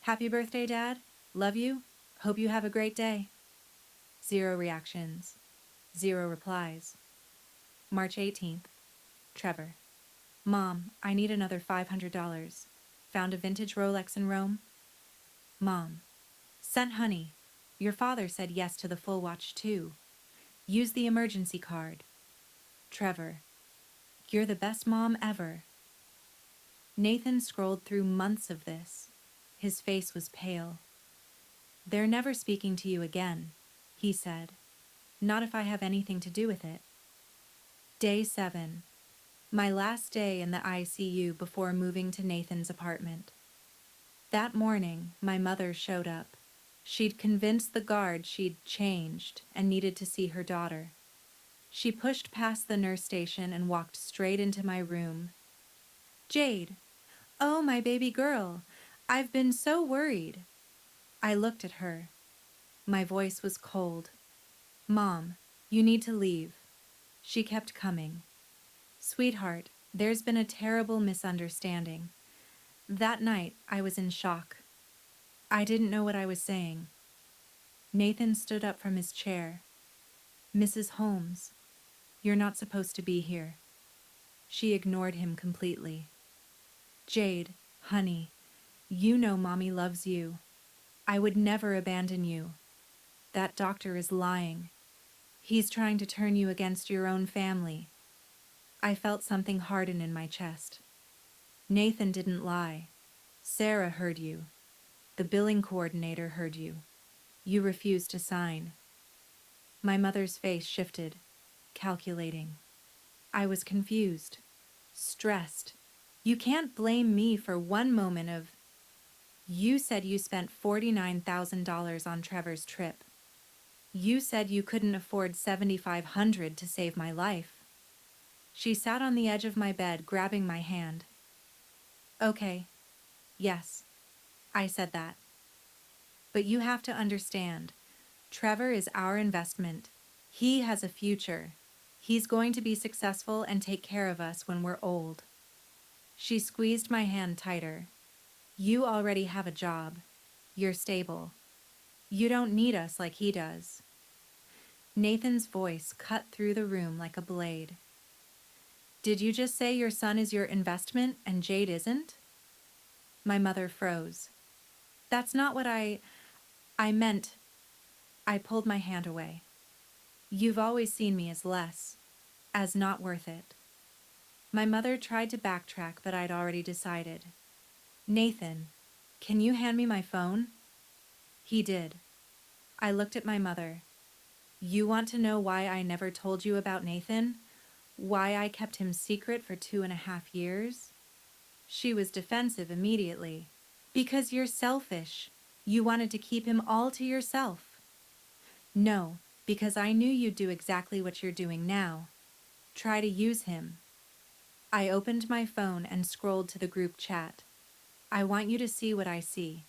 Happy birthday, Dad. Love you. Hope you have a great day. 0 reactions. 0 replies. March 18th. Trevor. Mom, I need another $500. Found a vintage Rolex in Rome. Mom. Sent honey. Your father said yes to the full watch too. Use the emergency card. Trevor. You're the best mom ever. Nathan scrolled through months of this. His face was pale. They're never speaking to you again, he said. Not if I have anything to do with it. Day 7. My last day in the ICU before moving to Nathan's apartment. That morning, my mother showed up. She'd convinced the guard she'd changed and needed to see her daughter. She pushed past the nurse station and walked straight into my room. Jade. Oh, my baby girl. I've been so worried. I looked at her. My voice was cold. Mom, you need to leave. She kept coming. Sweetheart, there's been a terrible misunderstanding. That night, I was in shock. I didn't know what I was saying. Nathan stood up from his chair. Mrs. Holmes, you're not supposed to be here. She ignored him completely. Jade, honey, you know Mommy loves you. I would never abandon you. That doctor is lying. He's trying to turn you against your own family. I felt something harden in my chest. Nathan didn't lie. Sarah heard you. The billing coordinator heard you. You refused to sign. My mother's face shifted, calculating. I was confused, stressed. You can't blame me for one moment of... You said you spent $49,000 on Trevor's trip. You said you couldn't afford $7,500 to save my life. She sat on the edge of my bed, grabbing my hand. Okay, yes, I said that. But you have to understand, Trevor is our investment. He has a future. He's going to be successful and take care of us when we're old. She squeezed my hand tighter. You already have a job. You're stable. You don't need us like he does. Nathan's voice cut through the room like a blade. Did you just say your son is your investment and Jade isn't? My mother froze. That's not what I meant. I pulled my hand away. You've always seen me as less, as not worth it. My mother tried to backtrack, but I'd already decided. Nathan, can you hand me my phone? He did. I looked at my mother. You want to know why I never told you about Nathan? Why I kept him secret for 2.5 years? She was defensive immediately. Because you're selfish. You wanted to keep him all to yourself. No, because I knew you'd do exactly what you're doing now. Try to use him. I opened my phone and scrolled to the group chat. I want you to see what I see.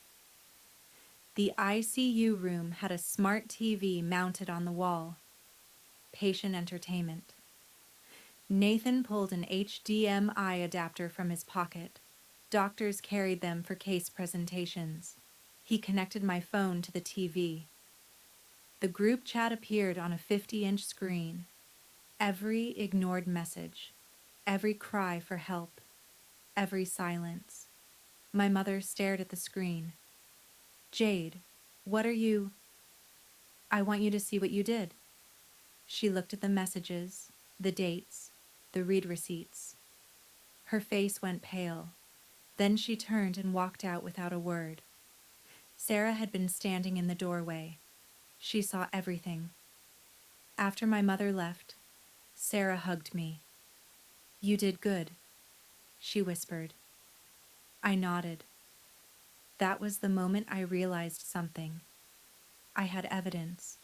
The ICU room had a smart TV mounted on the wall. Patient entertainment. Nathan pulled an HDMI adapter from his pocket. Doctors carried them for case presentations. He connected my phone to the TV. The group chat appeared on a 50-inch screen. Every ignored message, every cry for help, every silence. My mother stared at the screen. Jade, what are you... I want you to see what you did. She looked at the messages, the dates, the read receipts. Her face went pale. Then she turned and walked out without a word. Sarah had been standing in the doorway. She saw everything. After my mother left, Sarah hugged me. You did good, she whispered. I nodded. That was the moment I realized something. I had evidence.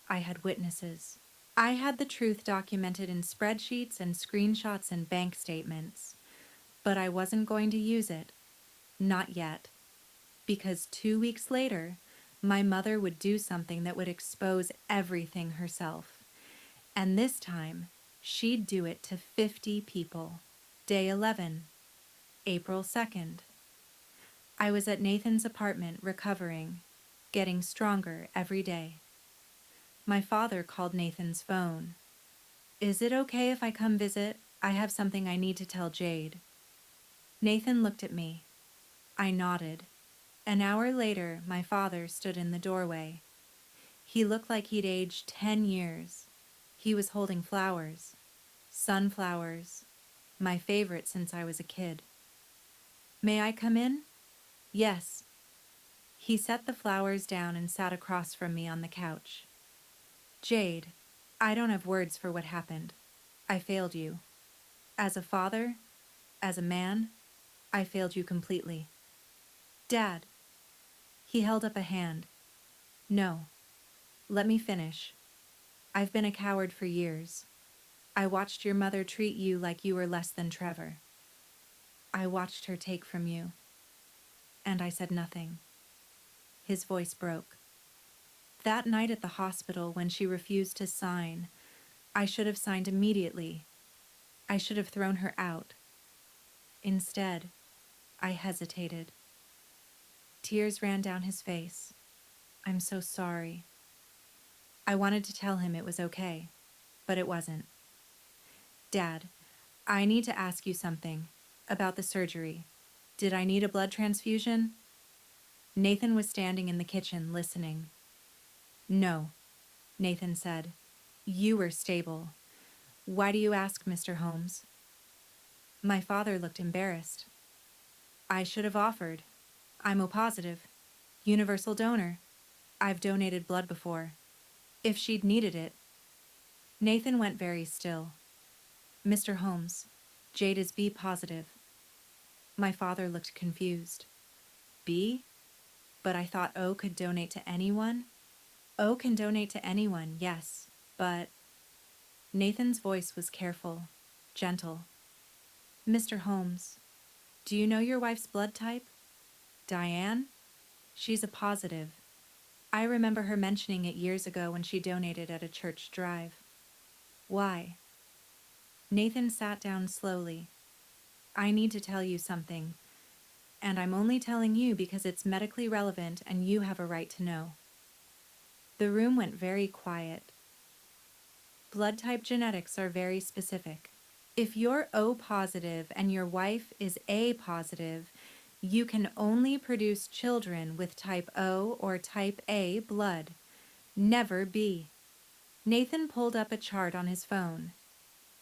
I had witnesses. I had the truth documented in spreadsheets and screenshots and bank statements, but I wasn't going to use it. Not yet. Because 2 weeks later, my mother would do something that would expose everything herself. And this time, she'd do it to 50 people. Day 11, April 2nd. I was at Nathan's apartment recovering, getting stronger every day. My father called Nathan's phone. Is it okay if I come visit? I have something I need to tell Jade. Nathan looked at me. I nodded. An hour later, my father stood in the doorway. He looked like he'd aged 10 years. He was holding flowers. Sunflowers. My favorite since I was a kid. May I come in? Yes. He set the flowers down and sat across from me on the couch. Jade, I don't have words for what happened. I failed you. As a father, as a man, I failed you completely. Dad. He held up a hand. No. Let me finish. I've been a coward for years. I watched your mother treat you like you were less than Trevor. I watched her take from you. And I said nothing. His voice broke. That night at the hospital when she refused to sign, I should have signed immediately. I should have thrown her out. Instead, I hesitated. Tears ran down his face. I'm so sorry. I wanted to tell him it was okay, but it wasn't. Dad, I need to ask you something about the surgery. Did I need a blood transfusion? Nathan was standing in the kitchen listening. No, Nathan said. You were stable. Why do you ask, Mr. Holmes? My father looked embarrassed. I should have offered. I'm O positive. Universal donor. I've donated blood before. If she'd needed it. Nathan went very still. Mr. Holmes, Jade is B positive. My father looked confused. B? But I thought O could donate to anyone? O can donate to anyone, yes, but... Nathan's voice was careful, gentle. Mr. Holmes, do you know your wife's blood type? Diane? She's a positive. I remember her mentioning it years ago when she donated at a church drive. Why? Nathan sat down slowly. I need to tell you something, and I'm only telling you because it's medically relevant and you have a right to know. The room went very quiet. Blood type genetics are very specific. If you're O positive and your wife is A positive, you can only produce children with type O or type A blood, never B. Nathan pulled up a chart on his phone.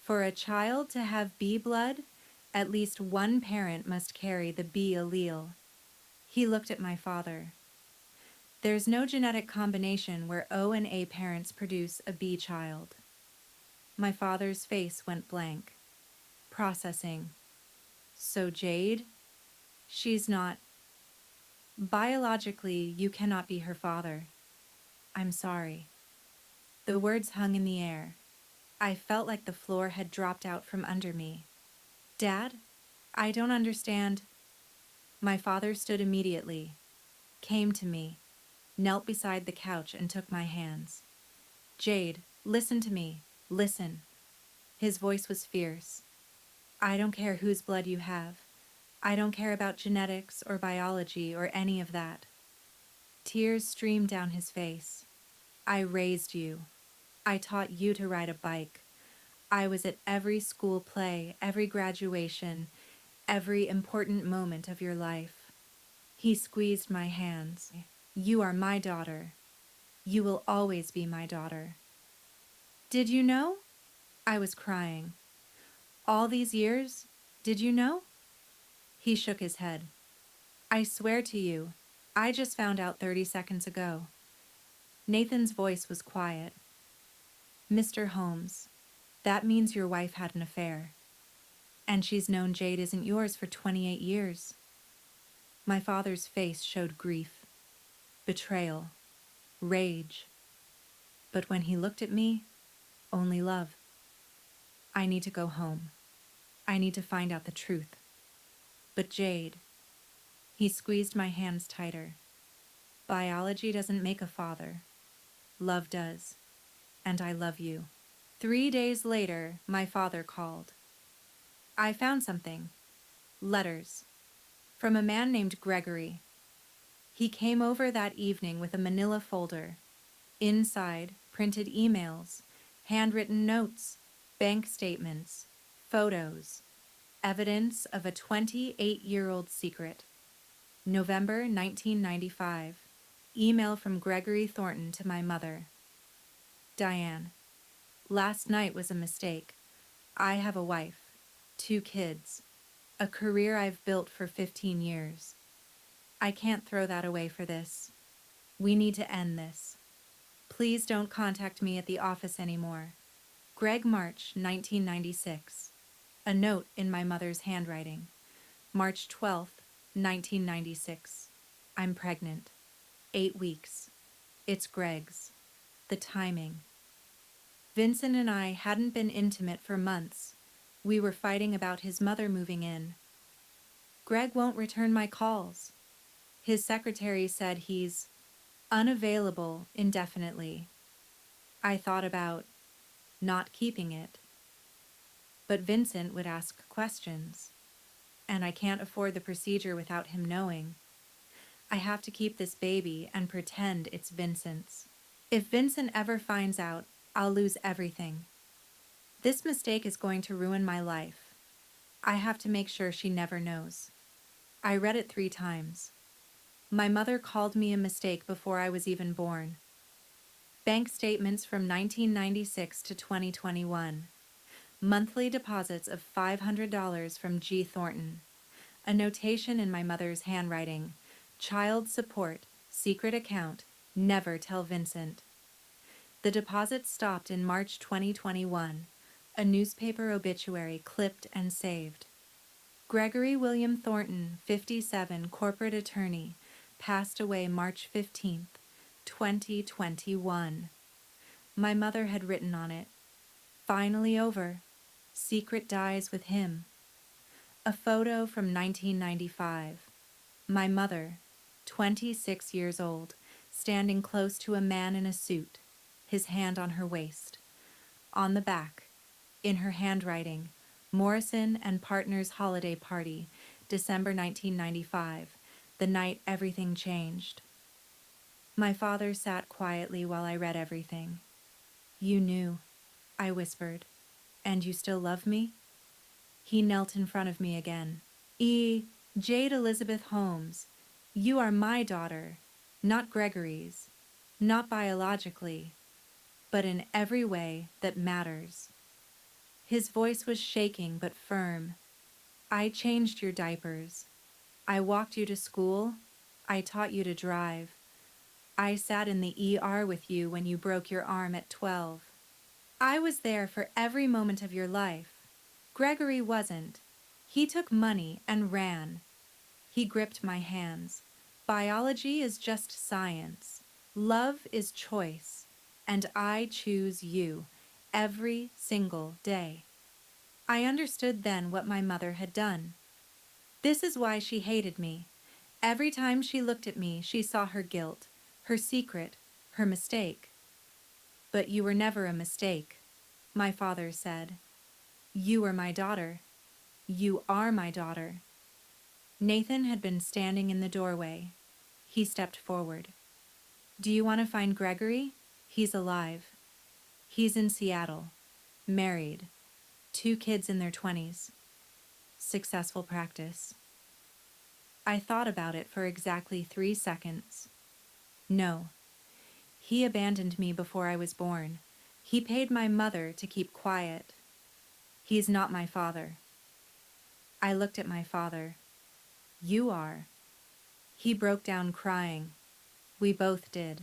For a child to have B blood, at least one parent must carry the B allele. He looked at my father. There's no genetic combination where O and A parents produce a B child. My father's face went blank. Processing. So Jade? She's not. Biologically, you cannot be her father. I'm sorry. The words hung in the air. I felt like the floor had dropped out from under me. Dad? I don't understand. My father stood immediately, came to me, knelt beside the couch and took my hands. Jade, listen to me. Listen. His voice was fierce. I don't care whose blood you have. I don't care about genetics or biology or any of that. Tears streamed down his face. I raised you. I taught you to ride a bike. I was at every school play, every graduation, every important moment of your life. He squeezed my hands. You are my daughter. You will always be my daughter. Did you know? I was crying. All these years, did you know? He shook his head. I swear to you, I just found out 30 seconds ago. Nathan's voice was quiet. Mr. Holmes, That means your wife had an affair. And she's known Jade isn't yours for 28 years. My father's face showed grief, betrayal, rage. But when he looked at me, only love. I need to go home. I need to find out the truth. But Jade, he squeezed my hands tighter. Biology doesn't make a father. Love does. And I love you. 3 days later, my father called. I found something. Letters. From a man named Gregory. He came over that evening with a manila folder. Inside, printed emails, handwritten notes, bank statements, photos, evidence of a 28-year-old secret. November 1995. Email from Gregory Thornton to my mother. Diane, last night was a mistake. I have a wife, 2 kids, a career I've built for 15 years. I can't throw that away for this. We need to end this. Please don't contact me at the office anymore. Greg March, 1996. A note in my mother's handwriting. March 12th, 1996. I'm pregnant. 8 weeks. It's Greg's. The timing. Vincent and I hadn't been intimate for months. We were fighting about his mother moving in. Greg won't return my calls. His secretary said he's unavailable indefinitely. I thought about not keeping it. But Vincent would ask questions, and I can't afford the procedure without him knowing. I have to keep this baby and pretend it's Vincent's. If Vincent ever finds out, I'll lose everything. This mistake is going to ruin my life. I have to make sure she never knows. I read it 3 times. My mother called me a mistake before I was even born. Bank statements from 1996 to 2021. Monthly deposits of $500 from G. Thornton. A notation in my mother's handwriting. Child support, secret account, never tell Vincent. The deposit stopped in March 2021. A newspaper obituary clipped and saved. Gregory William Thornton, 57, corporate attorney, passed away March 15th, 2021. My mother had written on it, finally over, secret dies with him. A photo from 1995. My mother, 26 years old, standing close to a man in a suit, his hand on her waist. On the back, in her handwriting, Morrison and Partners Holiday Party, December 1995, the night everything changed. My father sat quietly while I read everything. You knew, I whispered, and you still love me? He knelt in front of me again. Jade Elizabeth Holmes, you are my daughter, not Gregory's, not biologically, but in every way that matters. His voice was shaking but firm. I changed your diapers. I walked you to school. I taught you to drive. I sat in the ER with you when you broke your arm at 12. I was there for every moment of your life. Gregory wasn't. He took money and ran. He gripped my hands. Biology is just science. Love is choice. And I choose you every single day. I understood then what my mother had done. This is why she hated me. Every time she looked at me, she saw her guilt, her secret, her mistake. But you were never a mistake, my father said. You were my daughter. You are my daughter. Nathan had been standing in the doorway. He stepped forward. Do you want to find Gregory? He's alive. He's in Seattle, married, 2 kids in their 20s. Successful practice. I thought about it for exactly 3 seconds. No. He abandoned me before I was born. He paid my mother to keep quiet. He's not my father. I looked at my father. You are. He broke down crying. We both did.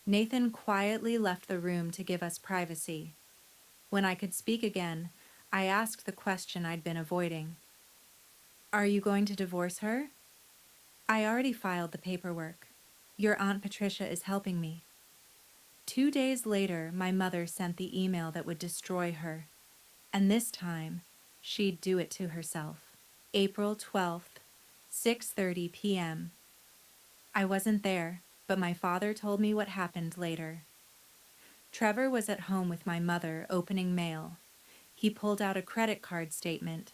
Nathan quietly left the room to give us privacy. When I could speak again, I asked the question I'd been avoiding. Are you going to divorce her? I already filed the paperwork. Your Aunt Patricia is helping me. 2 days later, my mother sent the email that would destroy her. And this time, she'd do it to herself. April 12th, 6:30 p.m. I wasn't there, but my father told me what happened later. Trevor was at home with my mother opening mail. He pulled out a credit card statement.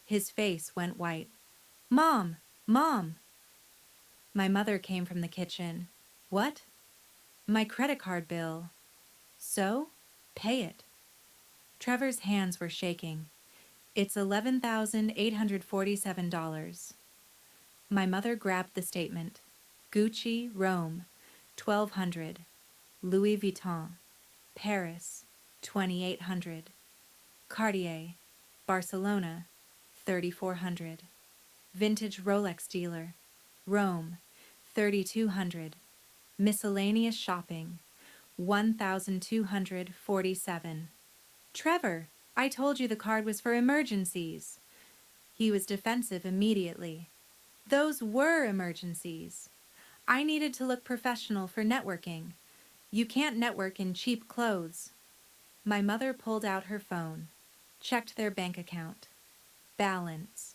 His face went white. Mom! Mom! My mother came from the kitchen. What? My credit card bill. So? Pay it. Trevor's hands were shaking. It's $11,847. My mother grabbed the statement. Gucci, Rome, 1,200. Louis Vuitton, Paris, 2,800. Cartier, Barcelona, 3,400. Vintage Rolex dealer, Rome, 3,200. Miscellaneous shopping, 1,247. Trevor, I told you the card was for emergencies. He was defensive immediately. Those were emergencies. I needed to look professional for networking. You can't network in cheap clothes. My mother pulled out her phone, checked their bank account. Balance,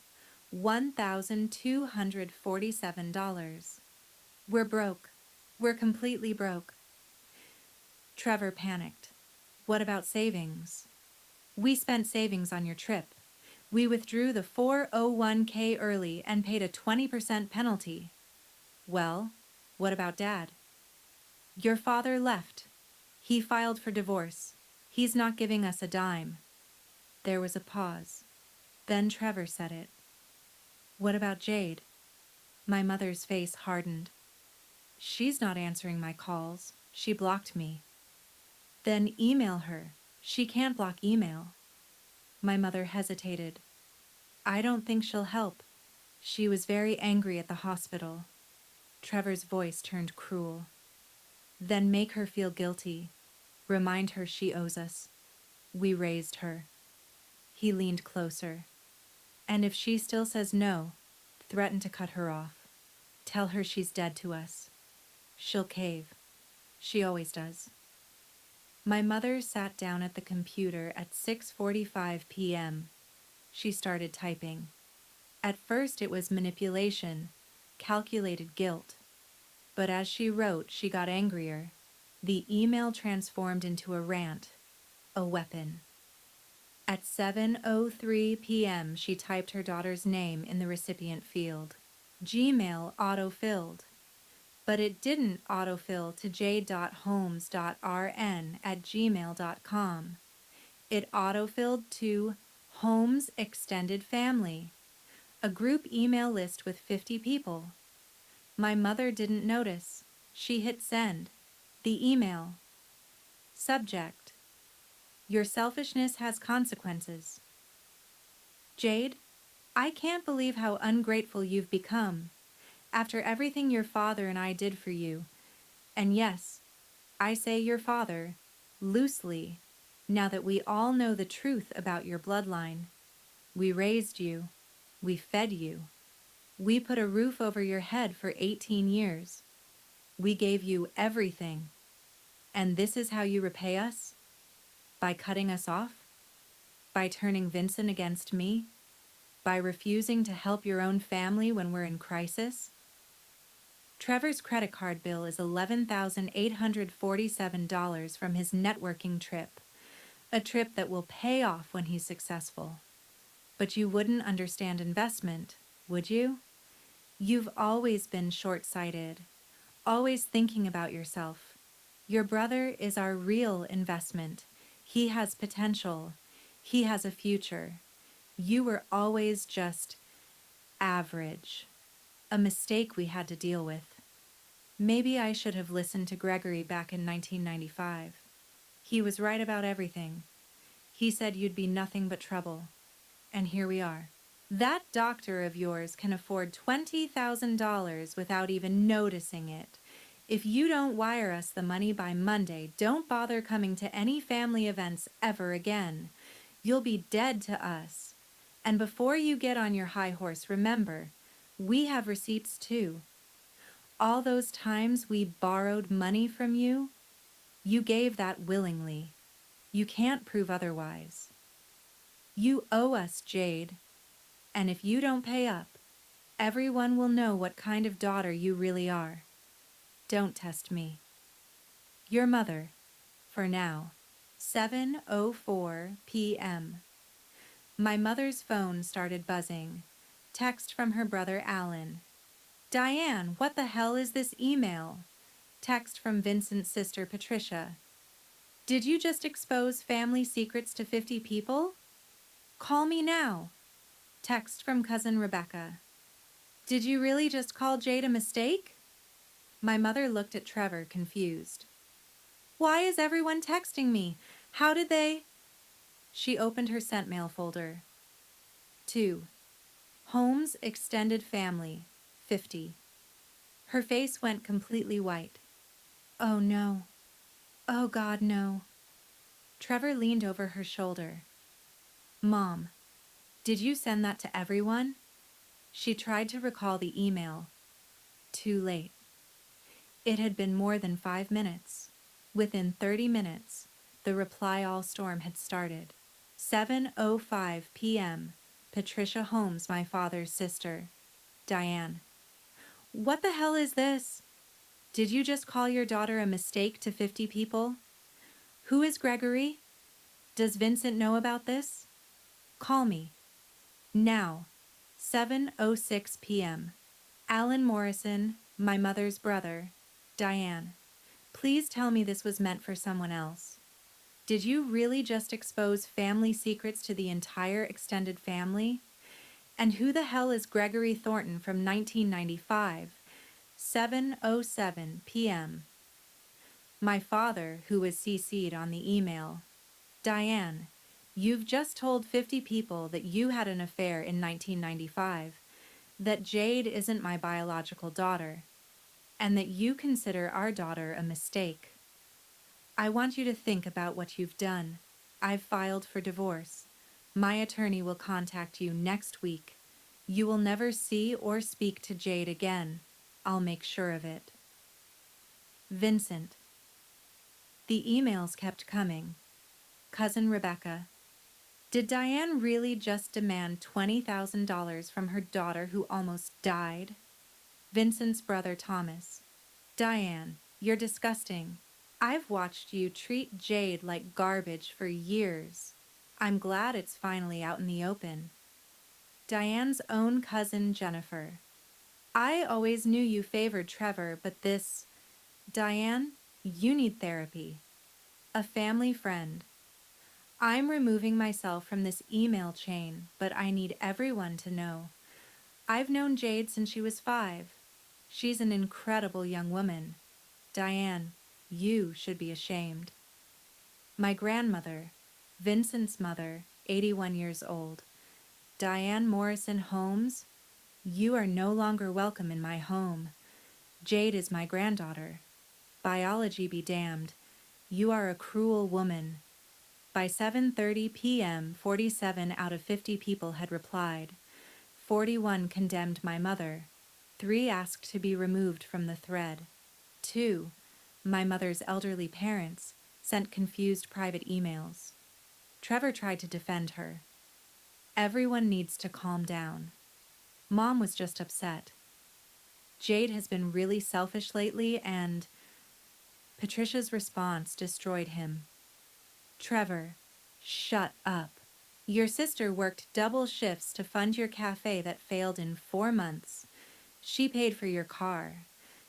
$1,247. We're broke. We're completely broke. Trevor panicked. What about savings? We spent savings on your trip. We withdrew the 401k early and paid a 20% penalty. Well, what about Dad? Your father left. He filed for divorce. He's not giving us a dime. There was a pause. Then Trevor said it. What about Jade? My mother's face hardened. She's not answering my calls. She blocked me. Then email her. She can't block email. My mother hesitated. I don't think she'll help. She was very angry at the hospital. Trevor's voice turned cruel. Then make her feel guilty. Remind her she owes us. We raised her. He leaned closer. And if she still says no, threaten to cut her off. Tell her she's dead to us. She'll cave. She always does. My mother sat down at the computer at 6:45 p.m. She started typing. At first it was manipulation, calculated guilt. But as she wrote, she got angrier. The email transformed into a rant, a weapon. At 7:03 p.m., she typed her daughter's name in the recipient field. Gmail auto-filled. But it didn't autofill to j.holmes.rn@gmail.com. It autofilled to Holmes Extended Family, a group email list with 50 people. My mother didn't notice. She hit send. The email. Subject. Your selfishness has consequences. Jade, I can't believe how ungrateful you've become. After everything your father and I did for you, and yes, I say your father, loosely, now that we all know the truth about your bloodline. We raised you. We fed you. We put a roof over your head for 18 years. We gave you everything. And this is how you repay us? By cutting us off? By turning Vincent against me? By refusing to help your own family when we're in crisis? Trevor's credit card bill is $11,847 from his networking trip, a trip that will pay off when he's successful. But you wouldn't understand investment, would you? You've always been short-sighted, always thinking about yourself. Your brother is our real investment. He has potential. He has a future. You were always just average. A mistake we had to deal with. Maybe I should have listened to Gregory back in 1995. He was right about everything. He said you'd be nothing but trouble. And here we are. That doctor of yours can afford $20,000 without even noticing it. If you don't wire us the money by Monday, don't bother coming to any family events ever again. You'll be dead to us. And before you get on your high horse, remember, we have receipts too. All those times we borrowed money from you, you gave that willingly. You can't prove otherwise. You owe us, Jade, and if you don't pay up, everyone will know what kind of daughter you really are. Don't test me. Your mother, for now. 7:04 p.m. My mother's phone started buzzing. Text from her brother Alan. Diane, what the hell is this email? Text from Vincent's sister Patricia. Did you just expose family secrets to 50 people? Call me now. Text from cousin Rebecca. Did you really just call Jade a mistake? My mother looked at Trevor, confused. Why is everyone texting me? How did they? She opened her sent mail folder. 2. Holmes extended family, 50. Her face went completely white. Oh no. Oh God, no. Trevor leaned over her shoulder. Mom, did you send that to everyone? She tried to recall the email. Too late. It had been more than 5 minutes. Within 30 minutes, the reply all storm had started. 7:05 p.m. Patricia Holmes, my father's sister. Diane. What the hell is this? Did you just call your daughter a mistake to 50 people? Who is Gregory? Does Vincent know about this? Call me. Now. 7:06 p.m. Alan Morrison, my mother's brother. Diane. Please tell me this was meant for someone else. Did you really just expose family secrets to the entire extended family? And who the hell is Gregory Thornton from 1995? 7:07 p.m. My father, who was CC'd on the email. Diane, you've just told 50 people that you had an affair in 1995, that Jade isn't my biological daughter, and that you consider our daughter a mistake. I want you to think about what you've done. I've filed for divorce. My attorney will contact you next week. You will never see or speak to Jade again. I'll make sure of it. Vincent. The emails kept coming. Cousin Rebecca. Did Diane really just demand $20,000 from her daughter who almost died? Vincent's brother Thomas. Diane, you're disgusting. I've watched you treat Jade like garbage for years. I'm glad it's finally out in the open. Diane's own cousin Jennifer. I always knew you favored Trevor, but this... Diane, you need therapy. A family friend. I'm removing myself from this email chain, but I need everyone to know. I've known Jade since she was 5. She's an incredible young woman. Diane, you should be ashamed. My grandmother, Vincent's mother, 81 years old. Diane Morrison Holmes, you are no longer welcome in my home. Jade is my granddaughter. Biology be damned. You are a cruel woman. By 7:30 p.m., 47 out of 50 people had replied. 41 condemned my mother. 3 asked to be removed from the thread. 2, my mother's elderly parents, sent confused private emails. Trevor tried to defend her. Everyone needs to calm down. Mom was just upset. Jade has been really selfish lately, and Patricia's response destroyed him. Trevor, shut up. Your sister worked double shifts to fund your cafe that failed in 4 months. She paid for your car.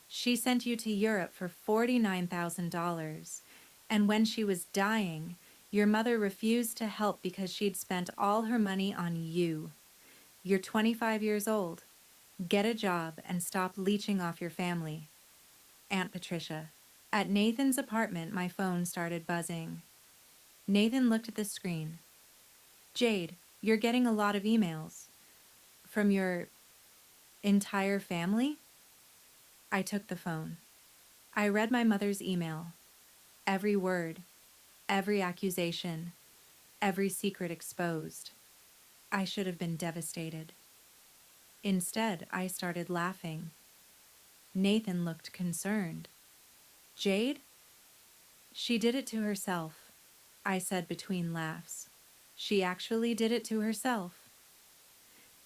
She sent you to Europe for $49,000. And when she was dying, your mother refused to help because she'd spent all her money on you. You're 25 years old. Get a job and stop leeching off your family. Aunt Patricia. At Nathan's apartment, my phone started buzzing. Nathan looked at the screen. Jade, you're getting a lot of emails. From your entire family? I took the phone. I read my mother's email. Every word, every accusation, every secret exposed. I should have been devastated. Instead, I started laughing. Nathan looked concerned. Jade? She did it to herself, I said between laughs. She actually did it to herself.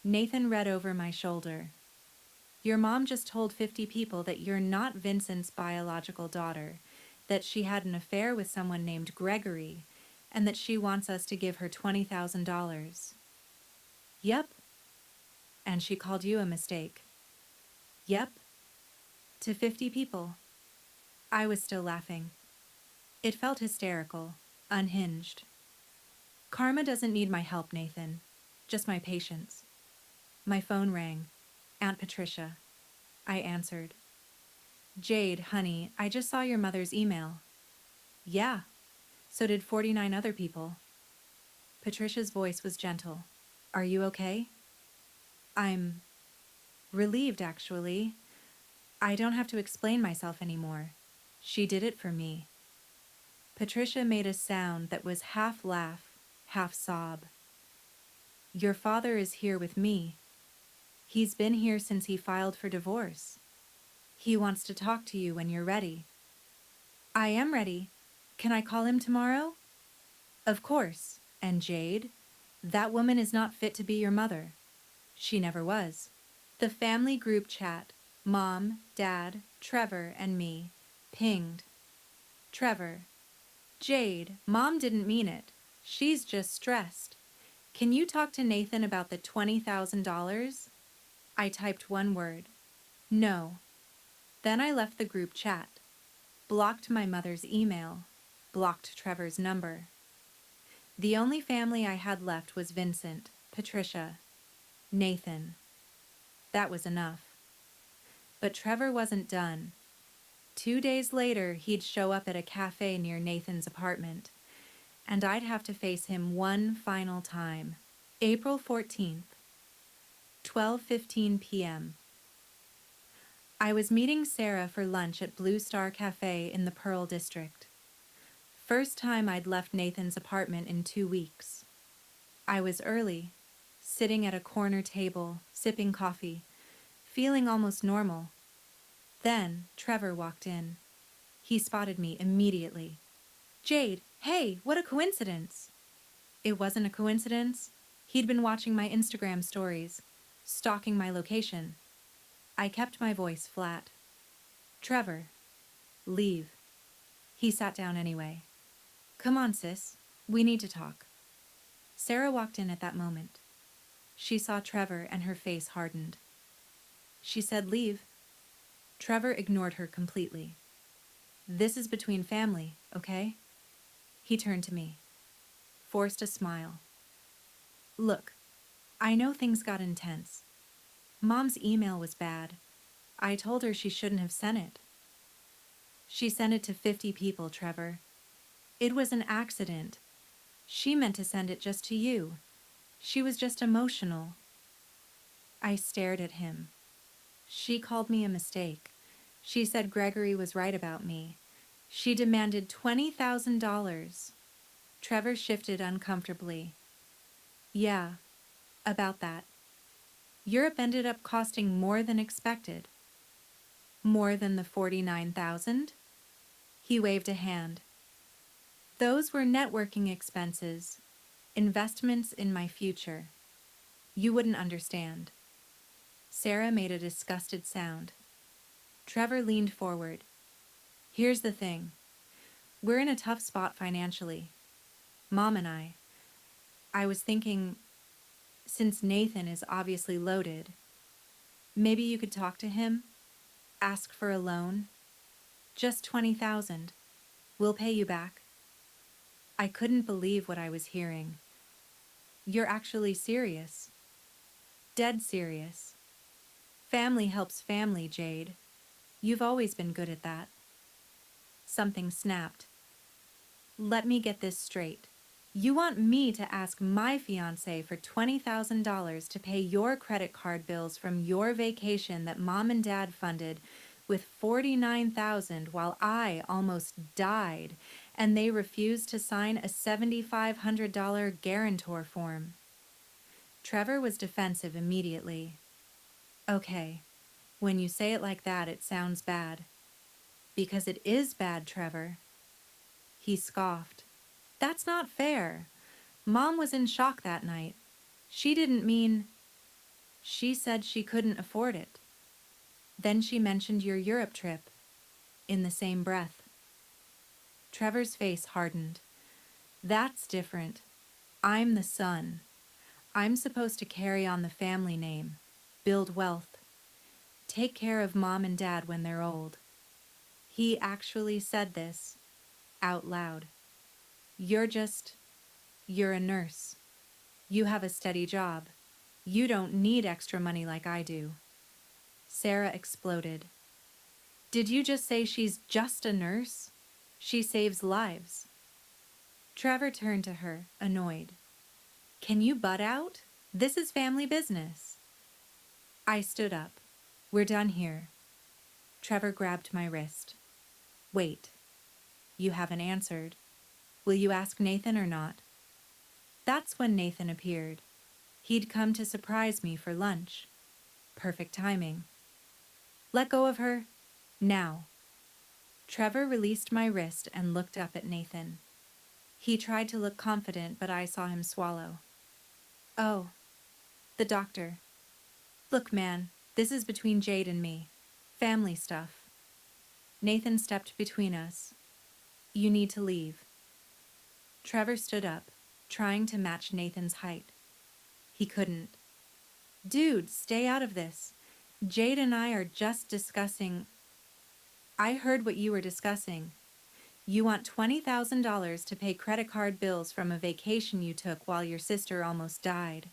Nathan read over my shoulder. Your mom just told 50 people that you're not Vincent's biological daughter, that she had an affair with someone named Gregory, and that she wants us to give her $20,000. Yep. And she called you a mistake. Yep. To 50 people. I was still laughing. It felt hysterical, unhinged. Karma doesn't need my help, Nathan. Just my patience. My phone rang. Aunt Patricia. I answered. Jade, honey, I just saw your mother's email. Yeah. So did 49 other people. Patricia's voice was gentle. Are you okay? I'm relieved, actually. I don't have to explain myself anymore. She did it for me. Patricia made a sound that was half laugh, half sob. Your father is here with me. He's been here since he filed for divorce. He wants to talk to you when you're ready. I am ready. Can I call him tomorrow? Of course. And Jade? That woman is not fit to be your mother. She never was. The family group chat, Mom, Dad, Trevor, and me, pinged. Trevor. Jade, Mom didn't mean it. She's just stressed. Can you talk to Nathan about the $20,000? I typed one word. No. Then I left the group chat. Blocked my mother's email. Blocked Trevor's number. The only family I had left was Vincent, Patricia, Nathan. That was enough. But Trevor wasn't done. 2 days later, he'd show up at a cafe near Nathan's apartment, and I'd have to face him one final time. April 14th, 12:15 p.m. I was meeting Sarah for lunch at Blue Star Cafe in the Pearl District. First time I'd left Nathan's apartment in 2 weeks. I was early, sitting at a corner table, sipping coffee, feeling almost normal. Then Trevor walked in. He spotted me immediately. Jade, hey, what a coincidence! It wasn't a coincidence. He'd been watching my Instagram stories, stalking my location. I kept my voice flat. Trevor, leave. He sat down anyway. Come on, sis. We need to talk. Sarah walked in at that moment. She saw Trevor and her face hardened. She said, leave. Trevor ignored her completely. This is between family, okay? He turned to me, forced a smile. Look, I know things got intense. Mom's email was bad. I told her she shouldn't have sent it. She sent it to 50 people, Trevor. It was an accident. She meant to send it just to you. She was just emotional. I stared at him. She called me a mistake. She said Gregory was right about me. She demanded $20,000. Trevor shifted uncomfortably. Yeah, about that. Europe ended up costing more than expected. More than the $49,000? He waved a hand. Those were networking expenses, investments in my future. You wouldn't understand. Sarah made a disgusted sound. Trevor leaned forward. Here's the thing. We're in a tough spot financially. Mom and I was thinking, since Nathan is obviously loaded, maybe you could talk to him, ask for a loan. Just $20,000. We'll pay you back. I couldn't believe what I was hearing. You're actually serious. Dead serious. Family helps family, Jade. You've always been good at that. Something snapped. Let me get this straight. You want me to ask my fiancé for $20,000 to pay your credit card bills from your vacation that Mom and Dad funded with 49,000 while I almost died, and they refused to sign a $7,500 guarantor form. Trevor was defensive immediately. Okay, when you say it like that, it sounds bad. Because it is bad, Trevor. He scoffed. That's not fair. Mom was in shock that night. She didn't mean... She said she couldn't afford it. Then she mentioned your Europe trip, in the same breath. Trevor's face hardened. That's different. I'm the son. I'm supposed to carry on the family name, build wealth, take care of Mom and Dad when they're old. He actually said this, out loud. You're a nurse. You have a steady job. You don't need extra money like I do. Sarah exploded. Did you just say she's just a nurse? She saves lives. Trevor turned to her, annoyed. Can you butt out? This is family business. I stood up. We're done here. Trevor grabbed my wrist. Wait. You haven't answered. Will you ask Nathan or not? That's when Nathan appeared. He'd come to surprise me for lunch. Perfect timing. Let go of her. Now. Trevor released my wrist and looked up at Nathan. He tried to look confident, but I saw him swallow. Oh, the doctor. Look, man, this is between Jade and me. Family stuff. Nathan stepped between us. You need to leave. Trevor stood up, trying to match Nathan's height. He couldn't. Dude, stay out of this. Jade and I are just discussing... I heard what you were discussing. You want $20,000 to pay credit card bills from a vacation you took while your sister almost died.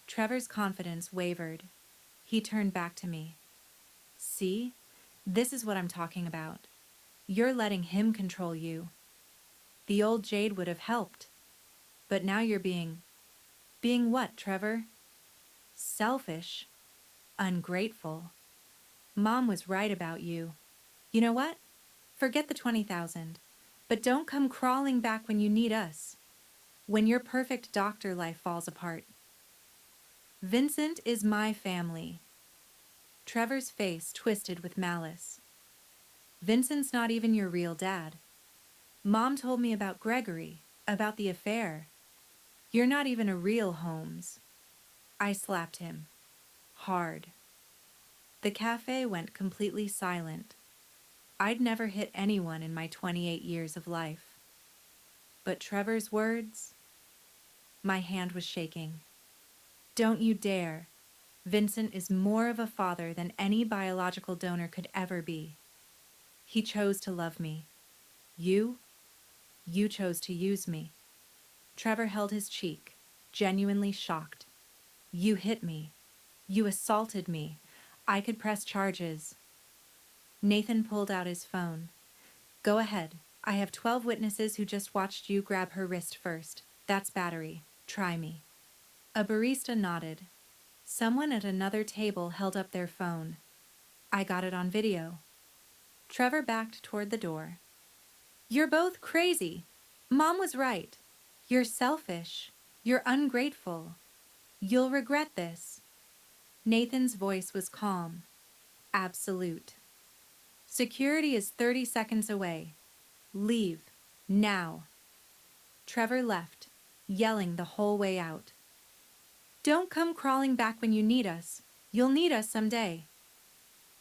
Trevor's confidence wavered. He turned back to me. See? This is what I'm talking about. You're letting him control you. The old Jade would have helped. But now you're being... Being what, Trevor? Selfish. Ungrateful. Mom was right about you. You know what? Forget the 20,000. But don't come crawling back when you need us. When your perfect doctor life falls apart. Vincent is my family. Trevor's face twisted with malice. Vincent's not even your real dad. Mom told me about Gregory, about the affair. You're not even a real Holmes. I slapped him. Hard. The cafe went completely silent. I'd never hit anyone in my 28 years of life. But Trevor's words? My hand was shaking. Don't you dare. Vincent is more of a father than any biological donor could ever be. He chose to love me. You chose to use me. Trevor held his cheek, genuinely shocked. You hit me. You assaulted me. I could press charges. Nathan pulled out his phone. Go ahead. I have 12 witnesses who just watched you grab her wrist first. That's battery. Try me. A barista nodded. Someone at another table held up their phone. I got it on video. Trevor backed toward the door. You're both crazy. Mom was right. You're selfish. You're ungrateful. You'll regret this. Nathan's voice was calm. Absolute. Security is 30 seconds away. Leave. Now. Trevor left, yelling the whole way out. Don't come crawling back when you need us. You'll need us someday.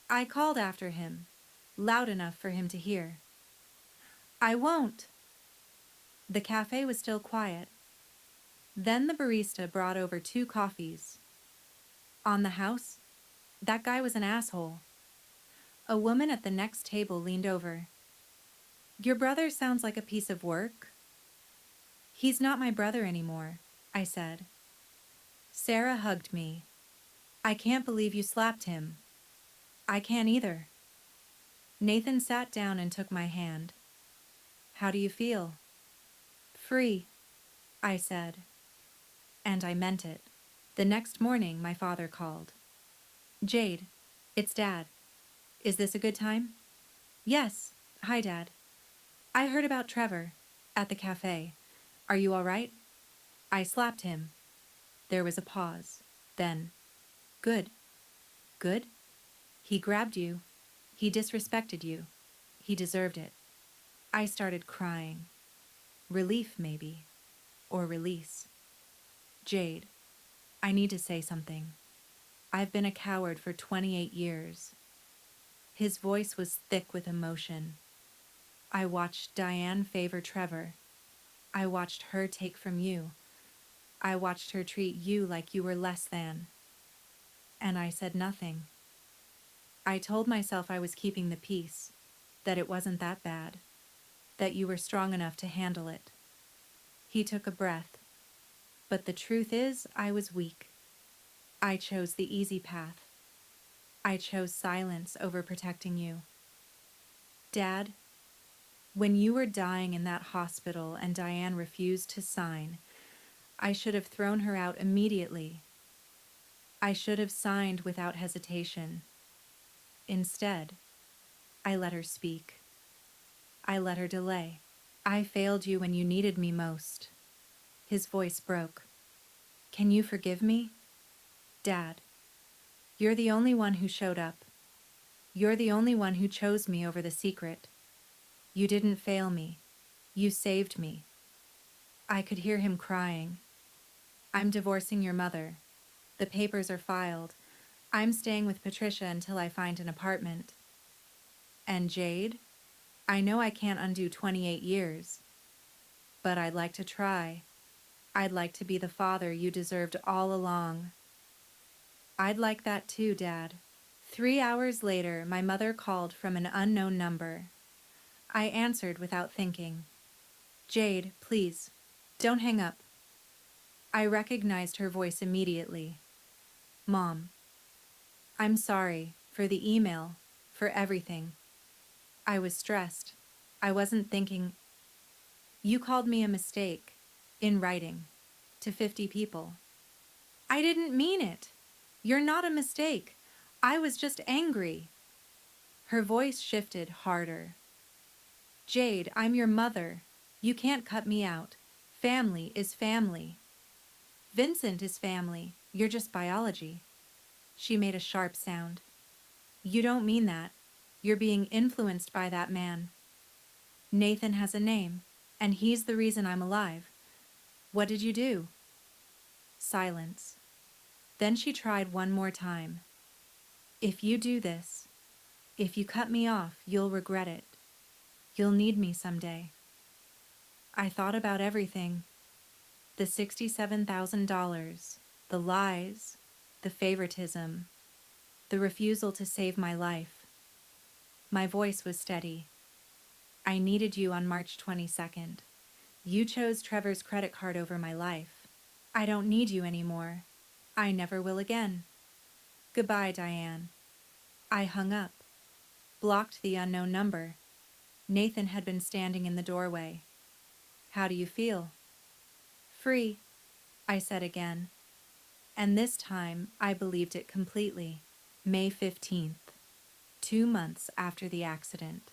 I called after him, loud enough for him to hear. I won't. The cafe was still quiet. Then the barista brought over 2 coffees. On the house, that guy was an asshole. A woman at the next table leaned over. Your brother sounds like a piece of work. He's not my brother anymore, I said. Sarah hugged me. I can't believe you slapped him. I can't either. Nathan sat down and took my hand. How do you feel? Free, I said. And I meant it. The next morning, my father called. Jade, it's Dad. Is this a good time? Yes. Hi, Dad. I heard about Trevor. At the cafe. Are you all right? I slapped him. There was a pause. Then, good. Good? He grabbed you. He disrespected you. He deserved it. I started crying. Relief, maybe. Or release. Jade, I need to say something. I've been a coward for 28 years. His voice was thick with emotion. I watched Diane favor Trevor. I watched her take from you. I watched her treat you like you were less than. And I said nothing. I told myself I was keeping the peace, that it wasn't that bad, that you were strong enough to handle it. He took a breath. But the truth is, I was weak. I chose the easy path. I chose silence over protecting you. Dad, when you were dying in that hospital and Diane refused to sign, I should have thrown her out immediately. I should have signed without hesitation. Instead, I let her speak. I let her delay. I failed you when you needed me most. His voice broke. Can you forgive me? Dad, you're the only one who showed up. You're the only one who chose me over the secret. You didn't fail me. You saved me. I could hear him crying. I'm divorcing your mother. The papers are filed. I'm staying with Patricia until I find an apartment. And Jade? I know I can't undo 28 years. But I'd like to try. I'd like to be the father you deserved all along. I'd like that too, Dad. 3 hours later, my mother called from an unknown number. I answered without thinking. Jade, please, don't hang up. I recognized her voice immediately. Mom, I'm sorry for the email, for everything. I was stressed. I wasn't thinking. You called me a mistake, in writing, to 50 people. I didn't mean it. You're not a mistake. I was just angry. Her voice shifted harder. Jade, I'm your mother. You can't cut me out. Family is family. Vincent is family. You're just biology. She made a sharp sound. You don't mean that. You're being influenced by that man. Nathan has a name, and he's the reason I'm alive. What did you do? Silence. Then she tried one more time. If you do this, if you cut me off, you'll regret it. You'll need me someday. I thought about everything. The $67,000, the lies, the favoritism, the refusal to save my life. My voice was steady. I needed you on March 22nd. You chose Trevor's credit card over my life. I don't need you anymore. I never will again. Goodbye, Diane. I hung up, blocked the unknown number. Nathan had been standing in the doorway. How do you feel? Free, I said again. And this time I believed it completely. May 15th, 2 months after the accident.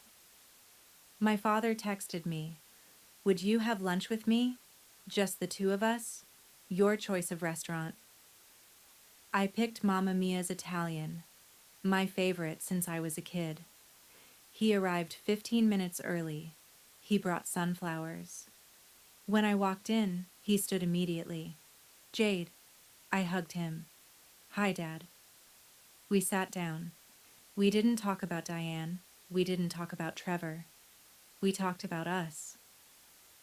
My father texted me, would you have lunch with me? Just the two of us? Your choice of restaurant. I picked Mamma Mia's Italian, my favorite since I was a kid. He arrived 15 minutes early. He brought sunflowers. When I walked in, he stood immediately. Jade. I hugged him. Hi, Dad. We sat down. We didn't talk about Diane. We didn't talk about Trevor. We talked about us.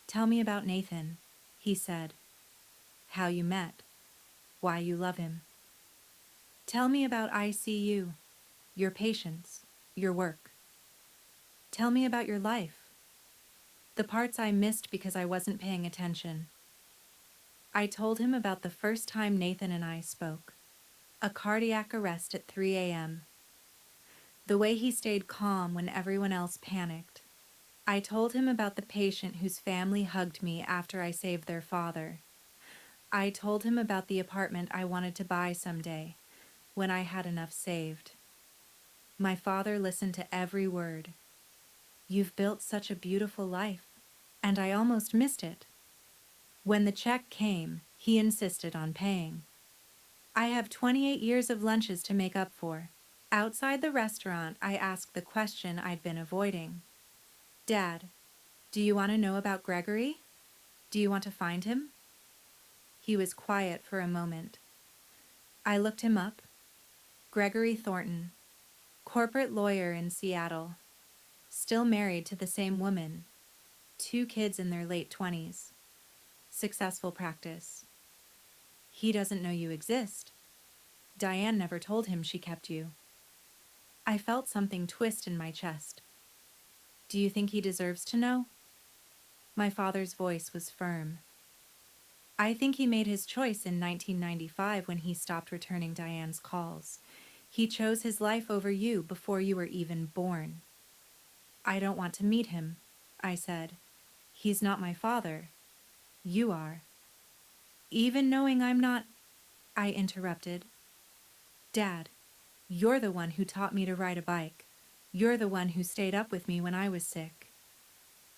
Tell me about Nathan, he said. How you met. Why you love him. Tell me about ICU, your patients, your work. Tell me about your life. The parts I missed because I wasn't paying attention. I told him about the first time Nathan and I spoke. A cardiac arrest at 3 a.m. The way he stayed calm when everyone else panicked. I told him about the patient whose family hugged me after I saved their father. I told him about the apartment I wanted to buy someday, when I had enough saved. My father listened to every word. You've built such a beautiful life, and I almost missed it. When the check came, he insisted on paying. I have 28 years of lunches to make up for. Outside the restaurant, I asked the question I'd been avoiding. Dad, do you want to know about Gregory? Do you want to find him? He was quiet for a moment. I looked him up. Gregory Thornton, corporate lawyer in Seattle, still married to the same woman, 2 kids in their late 20s, successful practice. He doesn't know you exist. Diane never told him she kept you. I felt something twist in my chest. Do you think he deserves to know? My father's voice was firm. I think he made his choice in 1995 when he stopped returning Diane's calls. He chose his life over you before you were even born. I don't want to meet him, I said. He's not my father. You are. Even knowing I'm not, I interrupted. Dad, you're the one who taught me to ride a bike. You're the one who stayed up with me when I was sick.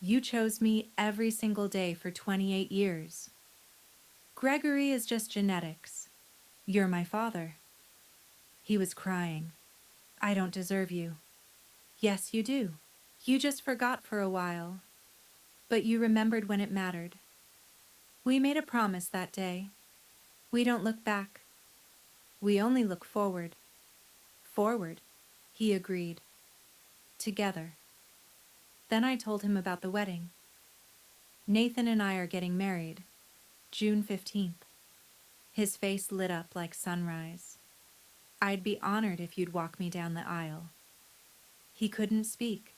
You chose me every single day for 28 years. Gregory is just genetics. You're my father. He was crying. I don't deserve you. Yes, you do. You just forgot for a while. But you remembered when it mattered. We made a promise that day. We don't look back. We only look forward. Forward, he agreed. Together. Then I told him about the wedding. Nathan and I are getting married, June 15th. His face lit up like sunrise. I'd be honored if you'd walk me down the aisle. He couldn't speak.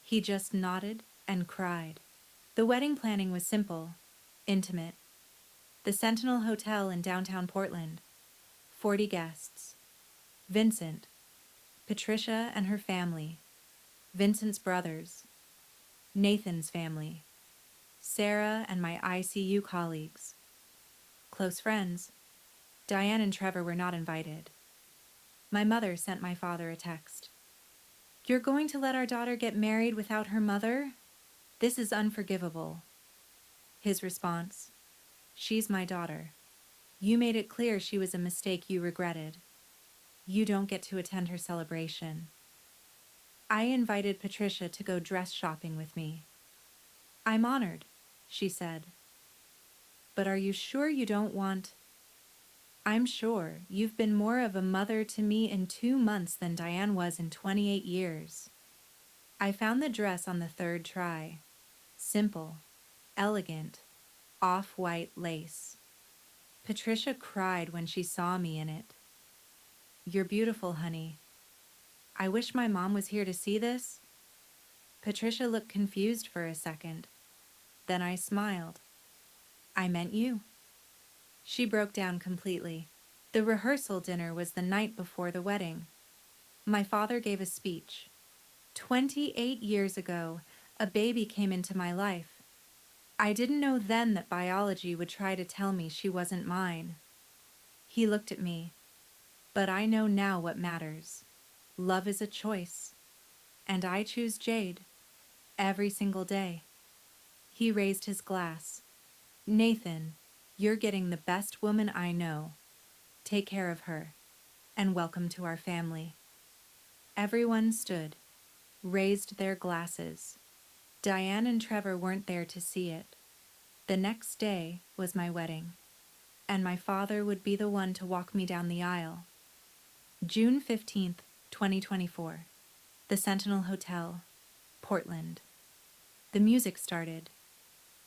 He just nodded and cried. The wedding planning was simple, intimate. The Sentinel Hotel in downtown Portland. 40 guests. Vincent, Patricia and her family, Vincent's brothers, Nathan's family, Sarah and my ICU colleagues. Close friends. Diane and Trevor were not invited. My mother sent my father a text. You're going to let our daughter get married without her mother? This is unforgivable. His response, she's my daughter. You made it clear she was a mistake you regretted. You don't get to attend her celebration. I invited Patricia to go dress shopping with me. I'm honored, she said. But are you sure you don't want... I'm sure you've been more of a mother to me in 2 months than Diane was in 28 years. I found the dress on the 3rd try. Simple, elegant, off-white lace. Patricia cried when she saw me in it. You're beautiful, honey. I wish my mom was here to see this. Patricia looked confused for a second. Then I smiled. I meant you. She broke down completely. The rehearsal dinner was the night before the wedding. My father gave a speech. 28 years ago, a baby came into my life. I didn't know then that biology would try to tell me she wasn't mine. He looked at me. But I know now what matters. Love is a choice. And I choose Jade. Every single day. He raised his glass. Nathan, you're getting the best woman I know. Take care of her. And welcome to our family. Everyone stood, raised their glasses. Diane and Trevor weren't there to see it. The next day was my wedding, and my father would be the one to walk me down the aisle. June 15th, 2024. The Sentinel Hotel, Portland. The music started.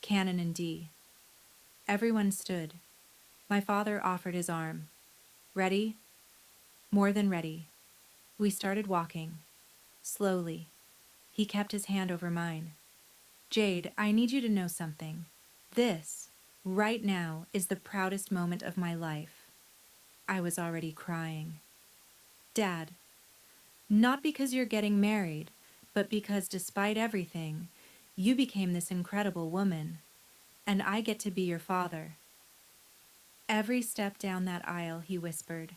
Canon in D. Everyone stood. My father offered his arm. Ready? More than ready. We started walking. Slowly. He kept his hand over mine. Jade, I need you to know something. This, right now, is the proudest moment of my life. I was already crying. Dad, not because you're getting married, but because despite everything, you became this incredible woman, and I get to be your father. Every step down that aisle, he whispered,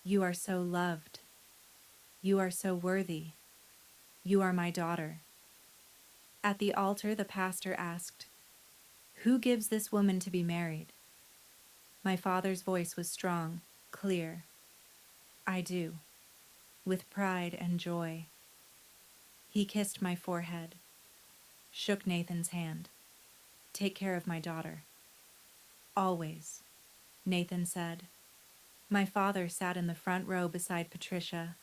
you are so loved. You are so worthy. You are my daughter." At the altar, the pastor asked, "Who gives this woman to be married?" My father's voice was strong, clear. "I do, with pride and joy." He kissed my forehead, shook Nathan's hand. "Take care of my daughter." "Always," Nathan said. My father sat in the front row beside Patricia,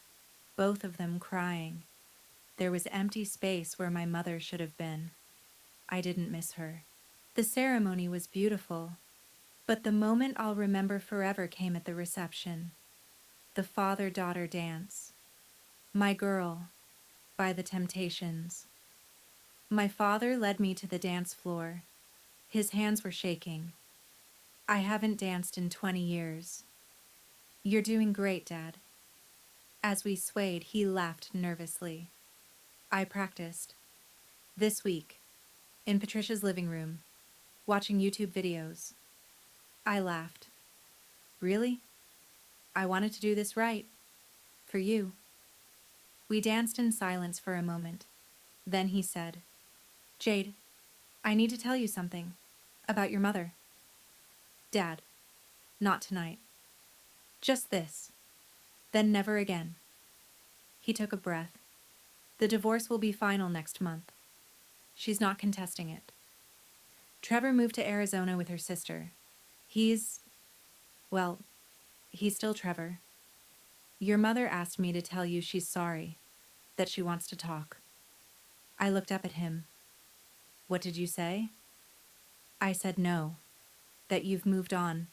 both of them crying. There was empty space where my mother should have been. I didn't miss her. The ceremony was beautiful, but the moment I'll remember forever came at the reception. The father-daughter dance. My Girl, by the Temptations. My father led me to the dance floor. His hands were shaking. "I haven't danced in 20 years. You're doing great, Dad." As we swayed, he laughed nervously. "I practiced. This week, in Patricia's living room, watching YouTube videos." I laughed. "Really? I wanted to do this right. For you." We danced in silence for a moment. Then he said, "Jade, I need to tell you something. About your mother." "Dad, not tonight. Just this. Then never again." He took a breath. "The divorce will be final next month. She's not contesting it. Trevor moved to Arizona with her sister. Well, he's still Trevor. Your mother asked me to tell you she's sorry, that she wants to talk." I looked up at him. "What did you say?" "I said no, that you've moved on,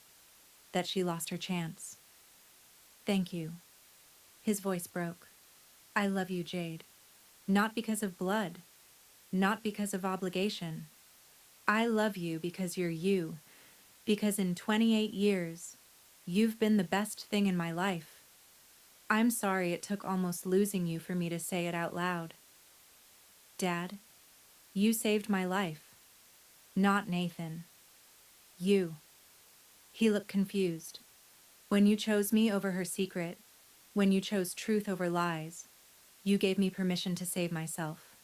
that she lost her chance." "Thank you." His voice broke. "I love you, Jade. Not because of blood, not because of obligation. I love you because you're you, because in 28 years, you've been the best thing in my life. I'm sorry it took almost losing you for me to say it out loud. Dad, you saved my life. Not Nathan. You." He looked confused. "When you chose me over her secret, when you chose truth over lies, you gave me permission to save myself.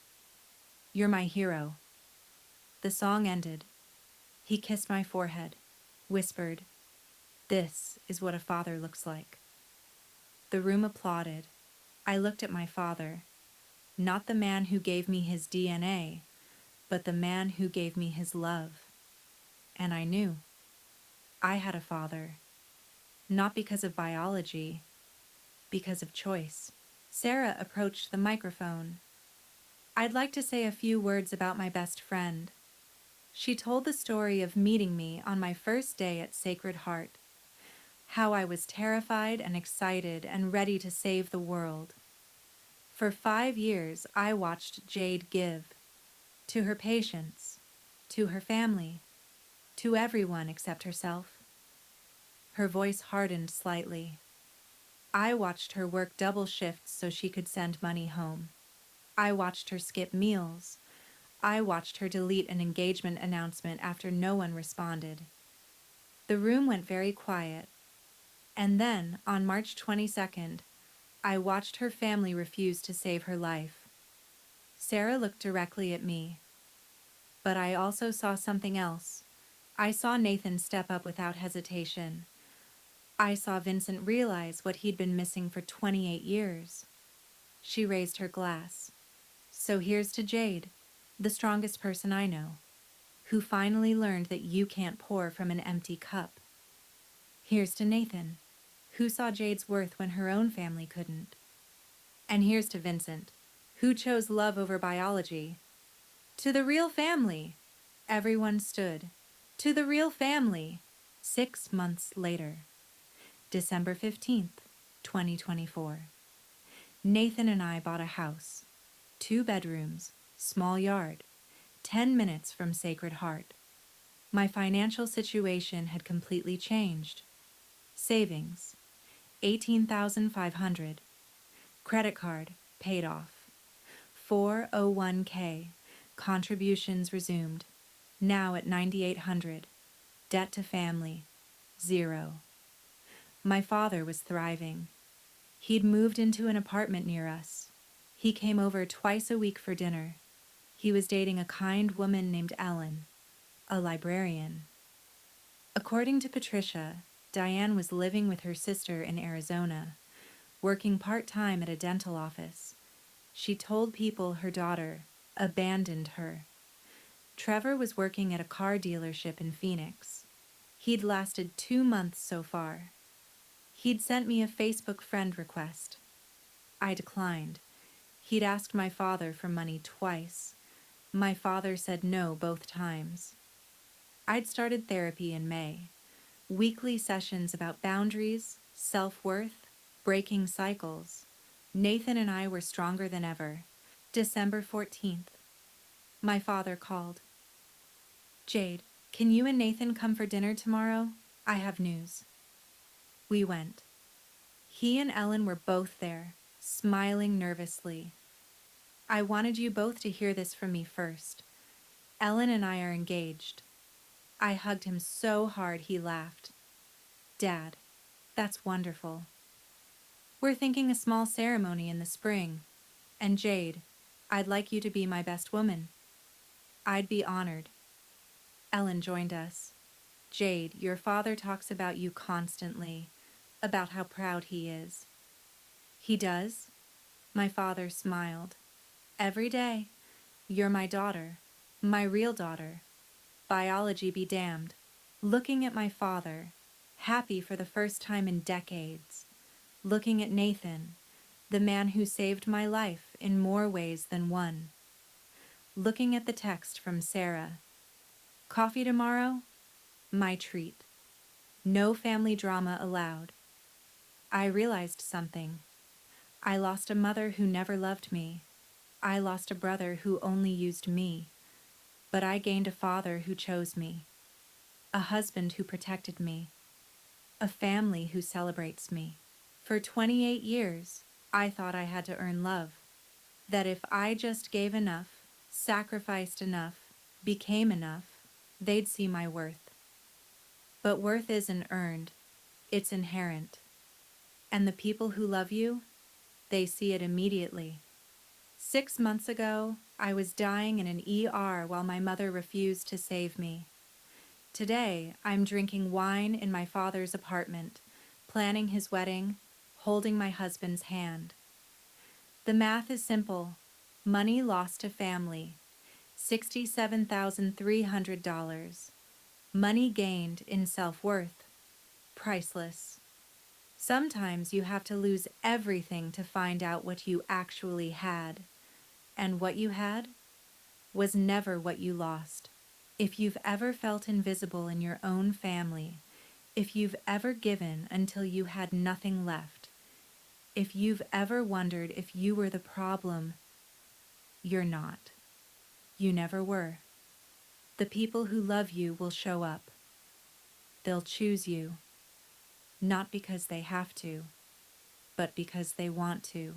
You're my hero." The song ended. He kissed my forehead, whispered, "This is what a father looks like." The room applauded. I looked at my father, not the man who gave me his DNA, but the man who gave me his love. And I knew I had a father, not because of biology, because of choice. Sarah approached the microphone. "I'd like to say a few words about my best friend." She told the story of meeting me on my first day at Sacred Heart, how I was terrified and excited and ready to save the world. For 5 years, I watched Jade give, to her patients, to her family, to everyone except herself. Her voice hardened slightly. I watched her work double shifts so she could send money home. I watched her skip meals. I watched her delete an engagement announcement after no one responded. The room went very quiet. And then, on March 22nd, I watched her family refuse to save her life. Sarah looked directly at me. But I also saw something else. I saw Nathan step up without hesitation. I saw Vincent realize what he'd been missing for 28 years. She raised her glass. "So here's to Jade, the strongest person I know, who finally learned that you can't pour from an empty cup. Here's to Nathan, who saw Jade's worth when her own family couldn't. And here's to Vincent, who chose love over biology. To the real family!" Everyone stood. To the real family! 6 months later. December 15th, 2024. Nathan and I bought a house. 2 bedrooms, small yard, 10 minutes from Sacred Heart. My financial situation had completely changed. Savings, $18,500. Credit card, paid off. 401k, contributions resumed, now at $9,800. Debt to family, 0. My father was thriving. He'd moved into an apartment near us. He came over twice a week for dinner. He was dating a kind woman named Ellen, a librarian. According to Patricia, Diane was living with her sister in Arizona, working part-time at a dental office. She told people her daughter abandoned her. Trevor was working at a car dealership in Phoenix. He'd lasted 2 months so far. He'd sent me a Facebook friend request. I declined. He'd asked my father for money twice. My father said no both times. I'd started therapy in May. Weekly sessions about boundaries, self-worth, breaking cycles. Nathan and I were stronger than ever. December 14th. My father called. Jade, can you and Nathan come for dinner tomorrow? I have news. We went. He and Ellen were both there, smiling nervously. I wanted you both to hear this from me first. Ellen and I are engaged. I hugged him so hard he laughed. Dad, that's wonderful. We're thinking a small ceremony in the spring. And Jade, I'd like you to be my best woman. I'd be honored. Ellen joined us. Jade, your father talks about you constantly, about how proud he is. He does? My father smiled. Every day. You're my daughter, my real daughter. Biology be damned. Looking at my father, happy for the first time in decades. Looking at Nathan, the man who saved my life in more ways than one. Looking at the text from Sarah. Coffee tomorrow? My treat. No family drama allowed. I realized something. I lost a mother who never loved me. I lost a brother who only used me. But I gained a father who chose me. A husband who protected me. A family who celebrates me. For 28 years, I thought I had to earn love. That if I just gave enough, sacrificed enough, became enough, they'd see my worth. But worth isn't earned, it's inherent. And the people who love you, they see it immediately. 6 months ago, I was dying in an ER while my mother refused to save me. Today, I'm drinking wine in my father's apartment, planning his wedding, holding my husband's hand. The math is simple. Money lost to family, $67,300. Money gained in self-worth, priceless. Sometimes you have to lose everything to find out what you actually had. And what you had was never what you lost. If you've ever felt invisible in your own family, if you've ever given until you had nothing left, if you've ever wondered if you were the problem, you're not. You never were. The people who love you will show up. They'll choose you, not because they have to, but because they want to.